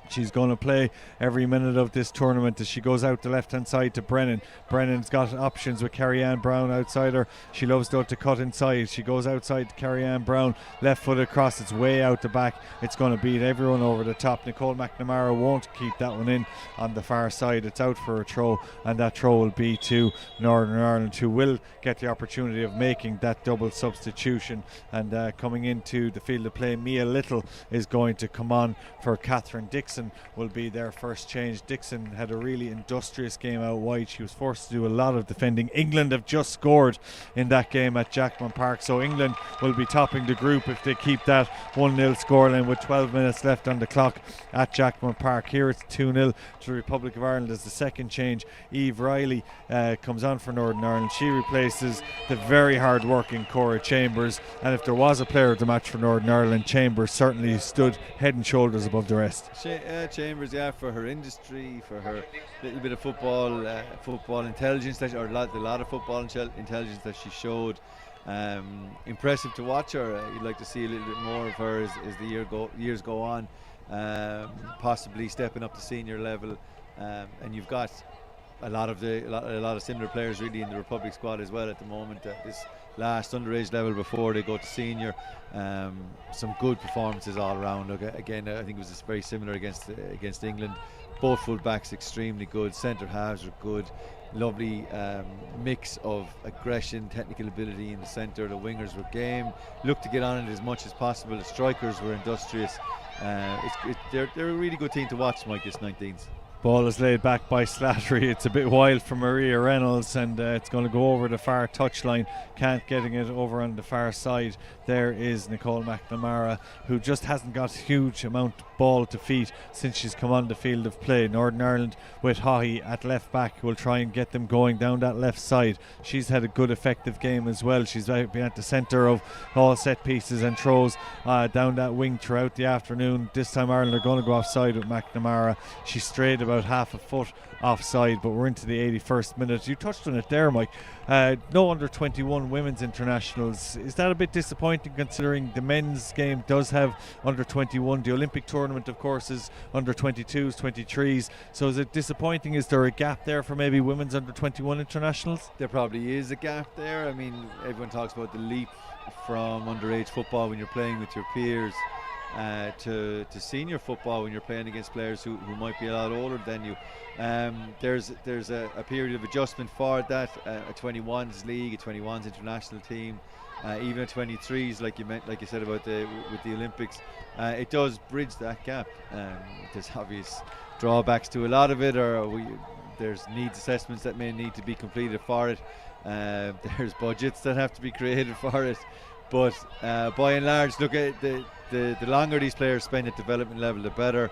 She's going to play every minute of this tournament as she goes out the left hand side to Brennan. Brennan's got options with Carrie-Anne Brown outside her. She loves though to cut inside. She goes outside to Carrie-Anne Brown, left footed cross. It's way out the back. It's going to beat everyone over the top. Nicole McNamara won't keep that one in on the far side. It's out for a throw, and that throw will be to Northern Ireland, who will get the opportunity of making that double substitution. And coming into the field of play, Mia Little is going to come on for Catherine Dixon. Dixon will be their first change. Dixon had a really industrious game out wide. She was forced to do a lot of defending. England have just scored in that game at Jackman Park, so England will be topping the group if they keep that 1-0 scoreline with 12 minutes left on the clock at Jackman Park. Here it's 2-0 to the Republic of Ireland as the second change. Eve Riley comes on for Northern Ireland. She replaces the very hard working Cora Chambers, and if there was a player of the match for Northern Ireland, Chambers certainly stood head and shoulders above the rest. Chambers, for her industry, for her little bit of football intelligence, or a lot of football intelligence that she showed. Impressive to watch her. You'd like to see a little bit more of her as the years go on, possibly stepping up to senior level, and you've got a lot of similar players really in the Republic squad as well at the moment. This last underage level before they go to senior, some good performances all around. Again, I think it was very similar against England. Both full backs extremely good, centre halves are good, lovely mix of aggression, technical ability in the centre. The wingers were game, looked to get on it as much as possible. The strikers were industrious. They're a really good team to watch, Mike, this 19s. Ball is laid back by Slattery. It's a bit wild for Maria Reynolds, and it's going to go over the far touchline. Can't getting it over on the far side. There is Nicole McNamara, who just hasn't got a huge amount of ball to feet since she's come on the field of play. Northern Ireland with Haughey at left back will try and get them going down that left side. She's had a good effective game as well. She's been at the centre of all set pieces and throws down that wing throughout the afternoon. This time Ireland are going to go offside with McNamara. She strayed about half a foot offside, but we're into the 81st minute. You touched on it there, Mike. No under 21 women's internationals. Is that a bit disappointing considering the men's game does have under 21? The Olympic tournament, of course, is under 22s, 23s. So is it disappointing? Is there a gap there for maybe women's under 21 internationals? There probably is a gap there. I mean, everyone talks about the leap from underage football when you're playing with your peers to senior football when you're playing against players who might be a lot older than you. There's a period of adjustment for that. A 21s league, a 21s international team, even a 23s, like you said about with the Olympics. It does bridge that gap. There's obvious drawbacks to a lot of it, there's needs assessments that may need to be completed for it. There's budgets that have to be created for it. But by and large, look at the longer these players spend at development level, the better.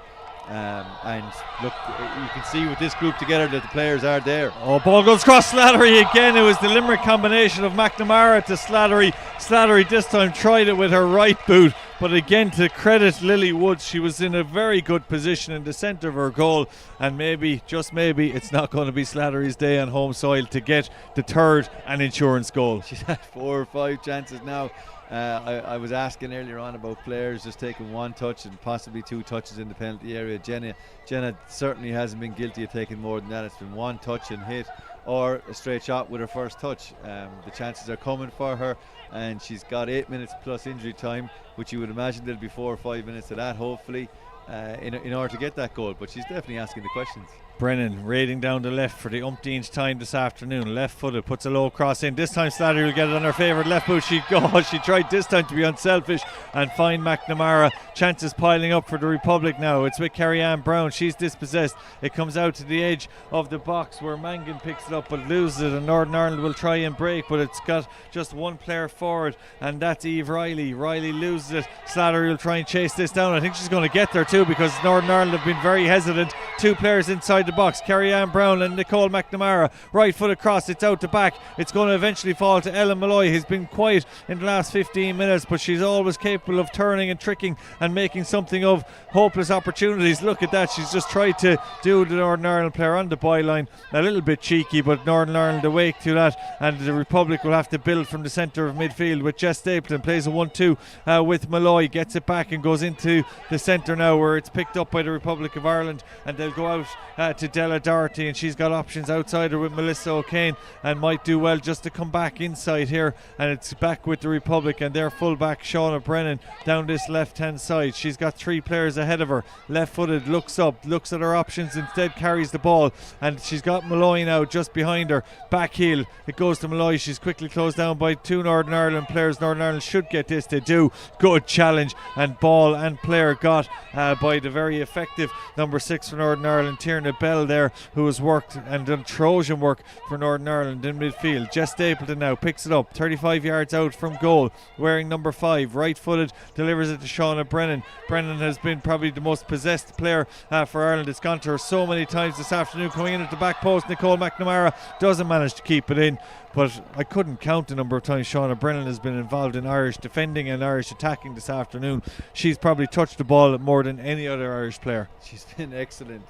And look, you can see with this group together that the players are there. Oh, ball goes across Slattery again. It was the Limerick combination of McNamara to Slattery. Slattery this time tried it with her right boot, but again, to credit Lily Woods, she was in a very good position in the centre of her goal, and maybe, just maybe, it's not going to be Slattery's day on home soil to get the third and insurance goal. She's had 4 or 5 chances now. I was asking earlier on about players just taking 1 touch and possibly 2 touches in the penalty area. Jenna certainly hasn't been guilty of taking more than that. It's been 1 touch and hit, or a straight shot with her first touch. The chances are coming for her, and she's got 8 minutes plus injury time, which you would imagine there'll be 4 or 5 minutes of that, hopefully, in order to get that goal. But she's definitely asking the questions. Brennan raiding down the left for the umpteenth time this afternoon. Left footed, puts a low cross in. This time Slattery will get it on her favourite left boot. She tried this time to be unselfish and find McNamara. Chances piling up for the Republic now. It's with Kerry-Ann Brown. She's dispossessed. It comes out to the edge of the box where Mangan picks it up but loses it, and Northern Ireland will try and break, but it's got just one player forward, and that's Eve Riley. Riley loses it. Slattery will try and chase this down. I think she's going to get there too, because Northern Ireland have been very hesitant. 2 players inside the box, Kerry-Ann Brown and Nicole McNamara. Right foot across, it's out the back. It's going to eventually fall to Ellen Malloy, who's been quiet in the last 15 minutes, but she's always capable of turning and tricking and making something of hopeless opportunities. Look at that, she's just tried to do the Northern Ireland player on the byline. A little bit cheeky, but Northern Ireland awake to that, and the Republic will have to build from the centre of midfield with Jess Stapleton. Plays a 1-2 with Malloy, gets it back and goes into the centre now, where it's picked up by the Republic of Ireland, and they'll they'll go out to Della Doherty, and she's got options outside her with Melissa O'Kane, and might do well just to come back inside here. And it's back with the Republic and their fullback Shauna Brennan down this left hand side. She's got 3 players ahead of her, left footed, looks up, looks at her options, instead carries the ball, and she's got Malloy now just behind her. Back heel, it goes to Malloy. She's quickly closed down by 2 Northern Ireland players. Northern Ireland should get this, they do. Good challenge, and ball and player got by the very effective number 6 for Northern Ireland, Tierna Bell there, who has worked and done Trojan work for Northern Ireland in midfield. Jess Stapleton now picks it up 35 yards out from goal, wearing number 5, right footed, delivers it to Shauna Brennan. Brennan has been probably the most possessed player for Ireland. It's gone to her so many times this afternoon, coming in at the back post. Nicole McNamara doesn't manage to keep it in, but I couldn't count the number of times Shauna Brennan has been involved in Irish defending and Irish attacking this afternoon. She's probably touched the ball more than any other Irish player. She's been excellent.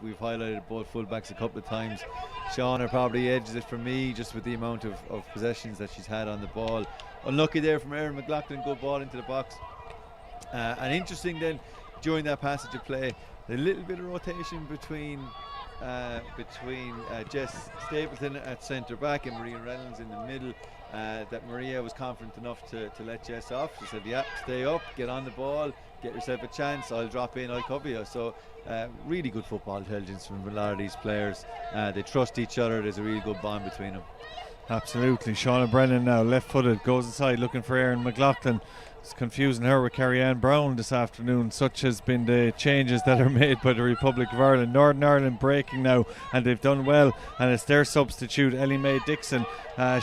We've highlighted both fullbacks a couple of times. Shauna probably edges it for me just with the amount of possessions that she's had on the ball. Unlucky there from Erin McLaughlin, good ball into the box. And interesting then, during that passage of play, a little bit of rotation between Jess Stapleton at centre back and Maria Reynolds in the middle. That Maria was confident enough to let Jess off. She said, yeah, stay up, get on the ball, get yourself a chance, I'll drop in, I'll cover you. So really good football intelligence from a lot of these players. They trust each other, there's a really good bond between them. Absolutely. Shauna Brennan now left footed, goes inside looking for Erin McLaughlin. It's confusing her with Carrie-Anne Brown this afternoon. Such has been the changes that are made by the Republic of Ireland. Northern Ireland breaking now, and they've done well, and it's their substitute Ellie Mae Dixon.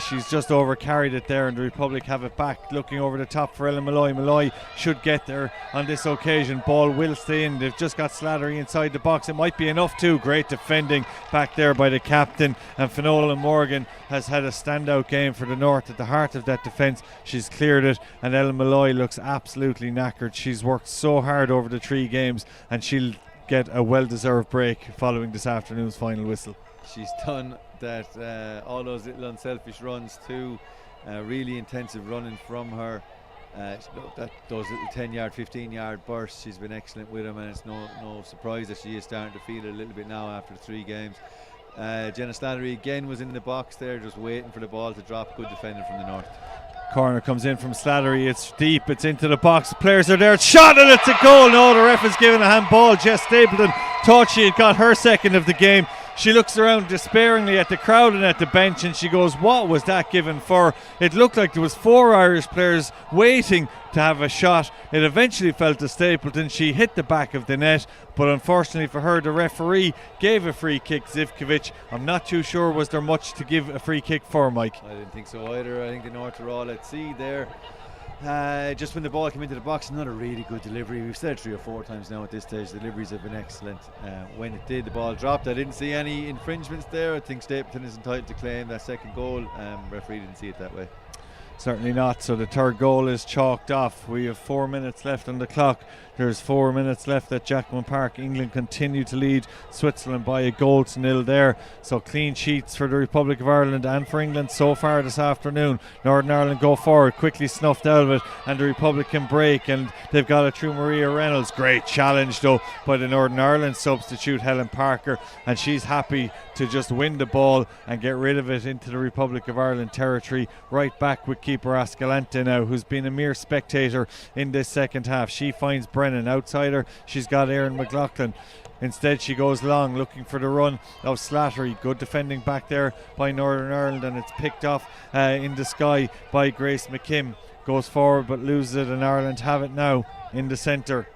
She's just over carried it there, and the Republic have it back, looking over the top for Ellen Malloy. Malloy should get there on this occasion. Ball will stay in. They've just got Slattery inside the box. It might be enough too. Great defending back there by the captain, and Finola Morgan has had a standout game for the North at the heart of that defence. She's cleared it, and Ellen Malloy looks absolutely knackered. She's worked so hard over the 3 games, and she'll get a well-deserved break following this afternoon's final whistle. She's done that, all those little unselfish runs too, really intensive running from her. Those little 10-yard, 15-yard bursts, she's been excellent with them, and it's no surprise that she is starting to feel it a little bit now after 3 games. Jenna Slattery again was in the box there, just waiting for the ball to drop. Good defender from the North. Corner comes in from Slattery. It's deep, it's into the box. Players are there. It's shot, and it's a goal. No, the ref has given a handball. Jess Stapleton thought she had got her second of the game. She looks around despairingly at the crowd and at the bench, and she goes, what was that given for? It looked like there was 4 Irish players waiting to have a shot. It eventually fell to Stapleton. She hit the back of the net, but unfortunately for her, the referee gave a free kick. Zivkovic, I'm not too sure was there much to give a free kick for, Mike. I didn't think so either. I think the North are all at sea there. Just when the ball came into the box, another really good delivery. We've said it 3 or 4 times now at this stage, the deliveries have been excellent. When it did, the ball dropped. I didn't see any infringements there. I think Stapleton is entitled to claim that second goal. Referee didn't see it that way. Certainly not. So the third goal is chalked off. We have 4 minutes left on the clock. There's 4 minutes left at Jackman Park. England continue to lead Switzerland by a 1-0 there. So clean sheets for the Republic of Ireland and for England so far this afternoon. Northern Ireland go forward, quickly snuffed out of it, and the Republic can break, and they've got it through Maria Reynolds. Great challenge though by the Northern Ireland substitute Helen Parker, and she's happy to just win the ball and get rid of it into the Republic of Ireland territory. Right back with keeper Ascalante now, who's been a mere spectator in this second half. She finds Brennan outside her. She's got Erin McLaughlin. Instead she goes long looking for the run of Slattery. Good defending back there by Northern Ireland, and it's picked off in the sky by Grace McKim. Goes forward but loses it, and Ireland have it now in the centre.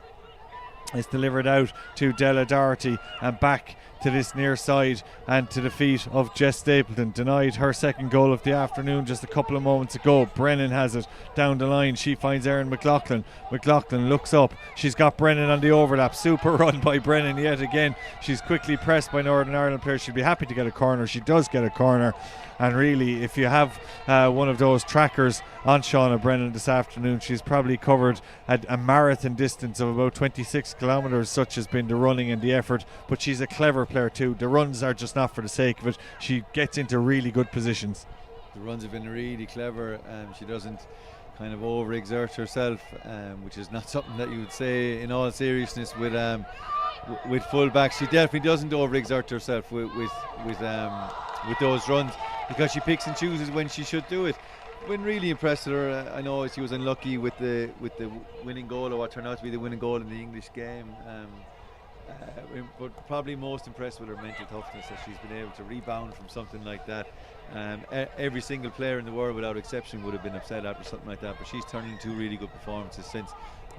It's delivered out to Della Doherty and back to this near side and to the feet of Jess Stapleton. Denied her second goal of the afternoon just a couple of moments ago. Brennan has it down the line. She finds Erin McLaughlin. McLaughlin looks up. She's got Brennan on the overlap. Super run by Brennan yet again. She's quickly pressed by Northern Ireland players. She'd be happy to get a corner. She does get a corner. And really, if you have one of those trackers on Shauna Brennan this afternoon, she's probably covered a marathon distance of about 26 kilometres. Such has been the running and the effort. But she's a clever player too. The runs are just not for the sake of it. She gets into really good positions. The runs have been really clever. She doesn't kind of overexert herself, which is not something that you would say in all seriousness with with full backs. She definitely doesn't overexert herself with those runs, because she picks and chooses when she should do it. Been really impressed with her. I know she was unlucky with the winning goal, or what turned out to be the winning goal in the English game. But probably most impressed with her mental toughness, that she's been able to rebound from something like that. Every single player in the world, without exception, would have been upset after something like that, but she's turned into 2 really good performances since.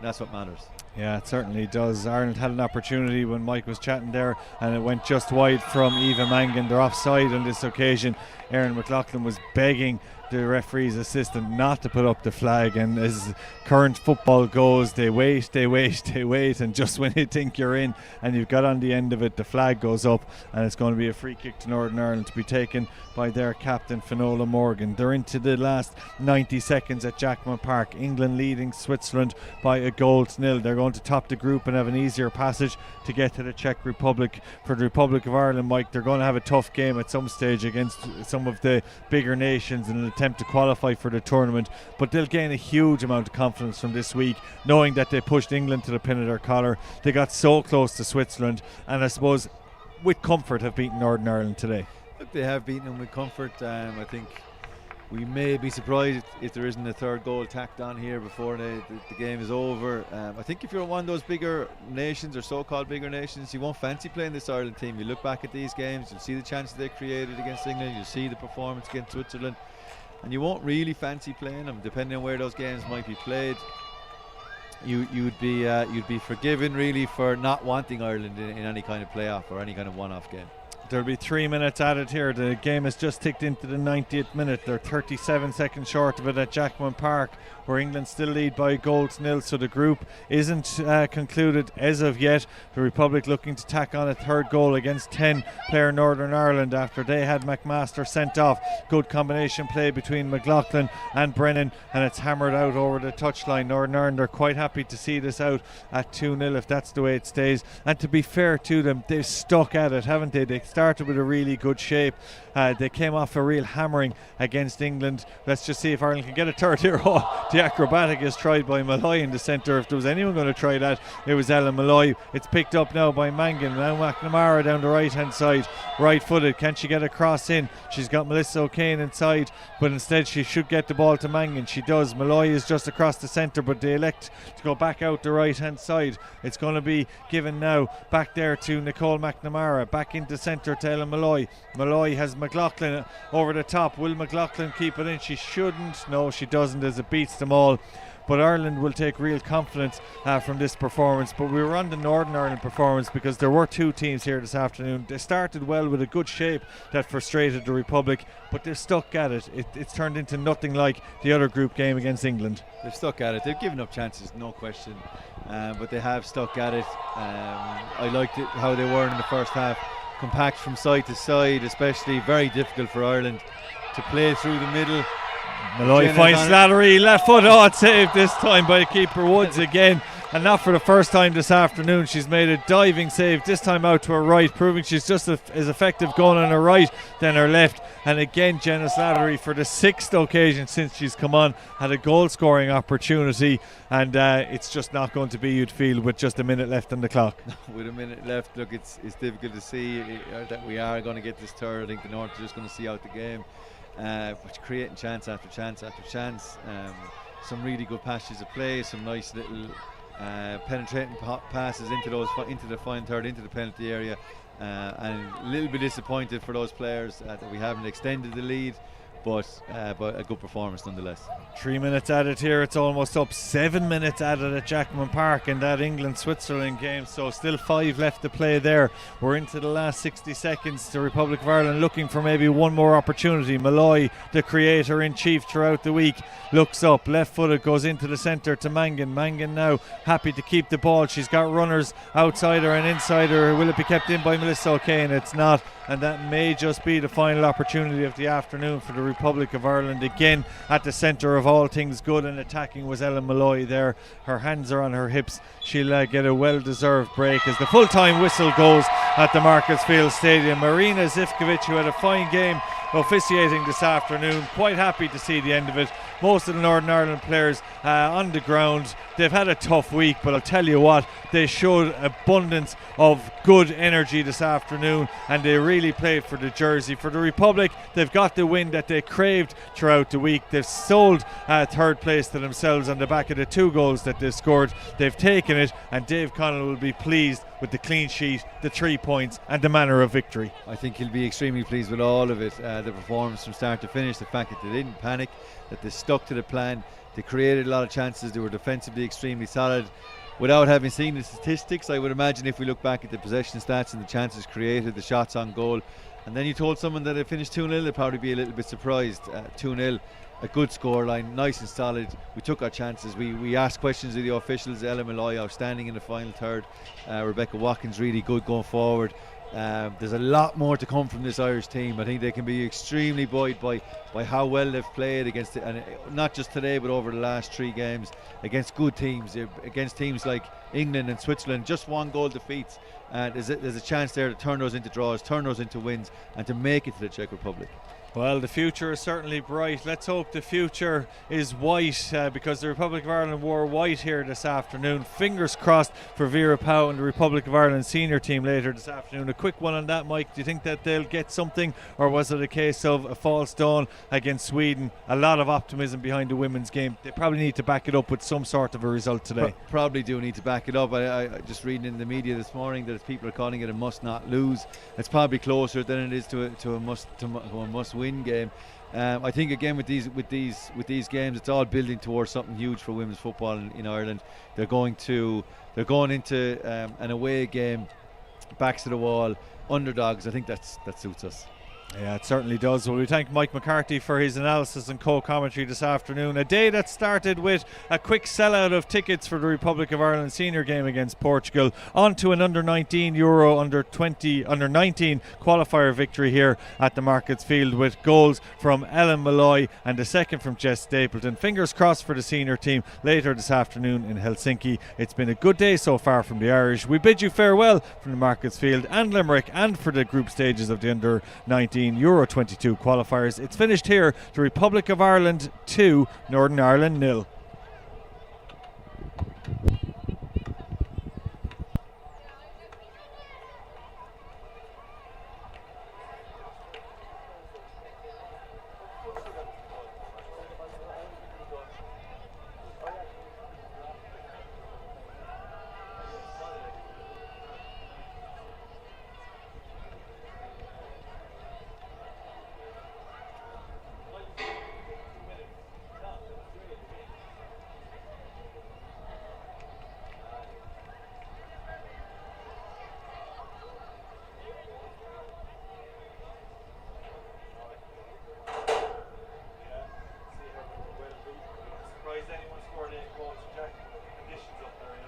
That's what matters. Yeah, it certainly does. Ireland had an opportunity when Mike was chatting there, and it went just wide from Eva Mangan. They're offside on this occasion. Erin McLaughlin was begging the referee's assistant not to put up the flag, and as current football goes, they wait, and just when you think you're in and you've got on the end of it, the flag goes up, and it's going to be a free kick to Northern Ireland to be taken by their captain Finola Morgan. They're into the last 90 seconds at Jackman Park. England leading Switzerland by a goal to nil. They're going to top the group and have an easier passage to get to the Czech Republic. For the Republic of Ireland, Mike, they're going to have a tough game at some stage against some of the bigger nations in an attempt to qualify for the tournament, but they'll gain a huge amount of confidence from this week, knowing that they pushed England to the pin of their collar. They got so close to Switzerland, and I suppose with comfort have beaten Northern Ireland today. Look, they have beaten them with comfort. I think we may be surprised if there isn't a third goal tacked on here before the game is over. I think if you're one of those bigger nations, or so-called bigger nations, you won't fancy playing this Ireland team. You look back at these games, you'll see the chances they created against England, you'll see the performance against Switzerland, and you won't really fancy playing them. Depending on where those games might be played, you'd be forgiven really for not wanting Ireland in any kind of playoff or any kind of one-off game. There'll be 3 minutes added here. The game has just ticked into the 90th minute. They're 37 seconds short of it at Jackman Park, where England still lead by a goal to nil, so the group isn't concluded as of yet. The Republic looking to tack on a third goal against 10-player Northern Ireland after they had McMaster sent off. Good combination play between McLaughlin and Brennan, and it's hammered out over the touchline. Northern Ireland are quite happy to see this out at 2-0 if that's the way it stays, and to be fair to them, they've stuck at it, haven't they? They started with a really good shape. They came off a real hammering against England. Let's just see if Ireland can get a third here. Oh, the acrobatic is tried by Malloy in the centre. If there was anyone going to try that, it was Ellen Malloy. It's picked up now by Mangan. Now McNamara down the right hand side, right footed. Can she get a cross in? She's got Melissa O'Kane inside, but instead she should get the ball to Mangan. She does. Malloy is just across the centre, but they elect to go back out the right hand side. It's going to be given now back there to Nicole McNamara, back into centre to Ellen Malloy. Malloy has McLaughlin over the top. Will McLaughlin keep it in? She shouldn't. No, she doesn't, as it beats them all. But Ireland will take real confidence from this performance. But we were on the Northern Ireland performance because there were 2 teams here this afternoon. They started well with a good shape that frustrated the Republic, but they're stuck at it. It's turned into nothing like the other group game against England. They've stuck at it. They've given up chances, no question, but they have stuck at it. I liked it how they were in the first half, compact from side to side, especially very difficult for Ireland to play through the middle. Malloy finds Slattery, left foot. Oh, it's saved this time by keeper Woods again, and not for the first time this afternoon. She's made a diving save, this time out to her right, proving she's just as effective going on her right than her left. And again, Jenna Slattery, for the 6th occasion since she's come on, had a goal scoring opportunity, and it's just not going to be, you'd feel, with just a minute left on the clock. With a minute left, look, it's difficult to see that we are going to get this third. I think the North are just going to see out the game. But creating chance after chance after chance. Some really good passages of play, some nice little penetrating passes into the final third, into the penalty area, and a little bit disappointed for those players that we haven't extended the lead. But a good performance nonetheless. 3 minutes added here. It's almost up. 7 minutes added at Jackman Park in that England-Switzerland game. So still 5 left to play there. We're into the last 60 seconds. The Republic of Ireland looking for maybe one more opportunity. Malloy, the creator-in-chief throughout the week, looks up. Left-footed, goes into the centre to Mangan. Mangan now happy to keep the ball. She's got runners outside her and inside her. Will it be kept in by Melissa O'Kane? It's not. And that may just be the final opportunity of the afternoon for the Republic of Ireland. Again, at the centre of all things good and attacking was Ellen Malloy there. Her hands are on her hips. She'll get a well-deserved break as the full-time whistle goes at the Marketsfield Stadium. Marina Zivkovic, who had a fine game officiating this afternoon, quite happy to see the end of it. most of the Northern Ireland players on the ground. They've had a tough week, but I'll tell you what, they showed abundance of good energy this afternoon, and they really played for the jersey. For the Republic, they've got the win that they craved throughout the week. They've sold third place to themselves on the back of the 2 goals that they've scored. They've taken it, and Dave Connell will be pleased with the clean sheet, the 3 points, and the manner of victory. I think he'll be extremely pleased with all of it. The performance from start to finish, the fact that they didn't panic, that they stuck to the plan, they created a lot of chances, they were defensively extremely solid. Without having seen the statistics, I would imagine if we look back at the possession stats and the chances created, the shots on goal, and then you told someone that it finished 2-0, they'd probably be a little bit surprised. 2-0, a good scoreline, nice and solid. We took our chances. We asked questions of the officials. Ella Malloy outstanding in the final third. Rebecca Watkins really good going forward. There's a lot more to come from this Irish team. I think they can be extremely buoyed by how well they've played against it, and not just today but over the last 3 games against good teams, against teams like England and Switzerland. Just 1 goal defeats, and there's a chance there to turn those into draws, turn those into wins, and to make it to the Czech Republic. Well, the future is certainly bright. Let's hope the future is white, because the Republic of Ireland wore white here this afternoon. Fingers crossed for Vera Pauw and the Republic of Ireland senior team later this afternoon. A quick one on that, Mike. Do you think that they'll get something, or was it a case of a false dawn against Sweden? A lot of optimism behind the women's game. They probably need to back it up with some sort of a result today. Probably do need to back it up. I just reading in the media this morning that people are calling it a must not lose. It's probably closer than it is to a must win game. I think again with these games, it's all building towards something huge for women's football in Ireland. They're going into an away game, backs to the wall, underdogs. I think that suits us. Yeah, it certainly does. Well, we thank Mike McCarthy for his analysis and co-commentary this afternoon. A day that started with a quick sellout of tickets for the Republic of Ireland senior game against Portugal, on to an under-19 Euro under-19 qualifier victory here at the Markets Field, with goals from Ellen Malloy and a second from Jess Stapleton. Fingers crossed for the senior team later this afternoon in Helsinki. It's been a good day so far from the Irish. We bid you farewell from the Markets Field and Limerick, and for the group stages of the under-19 Euro 22 qualifiers. It's finished here. The Republic of Ireland 2, Northern Ireland 0.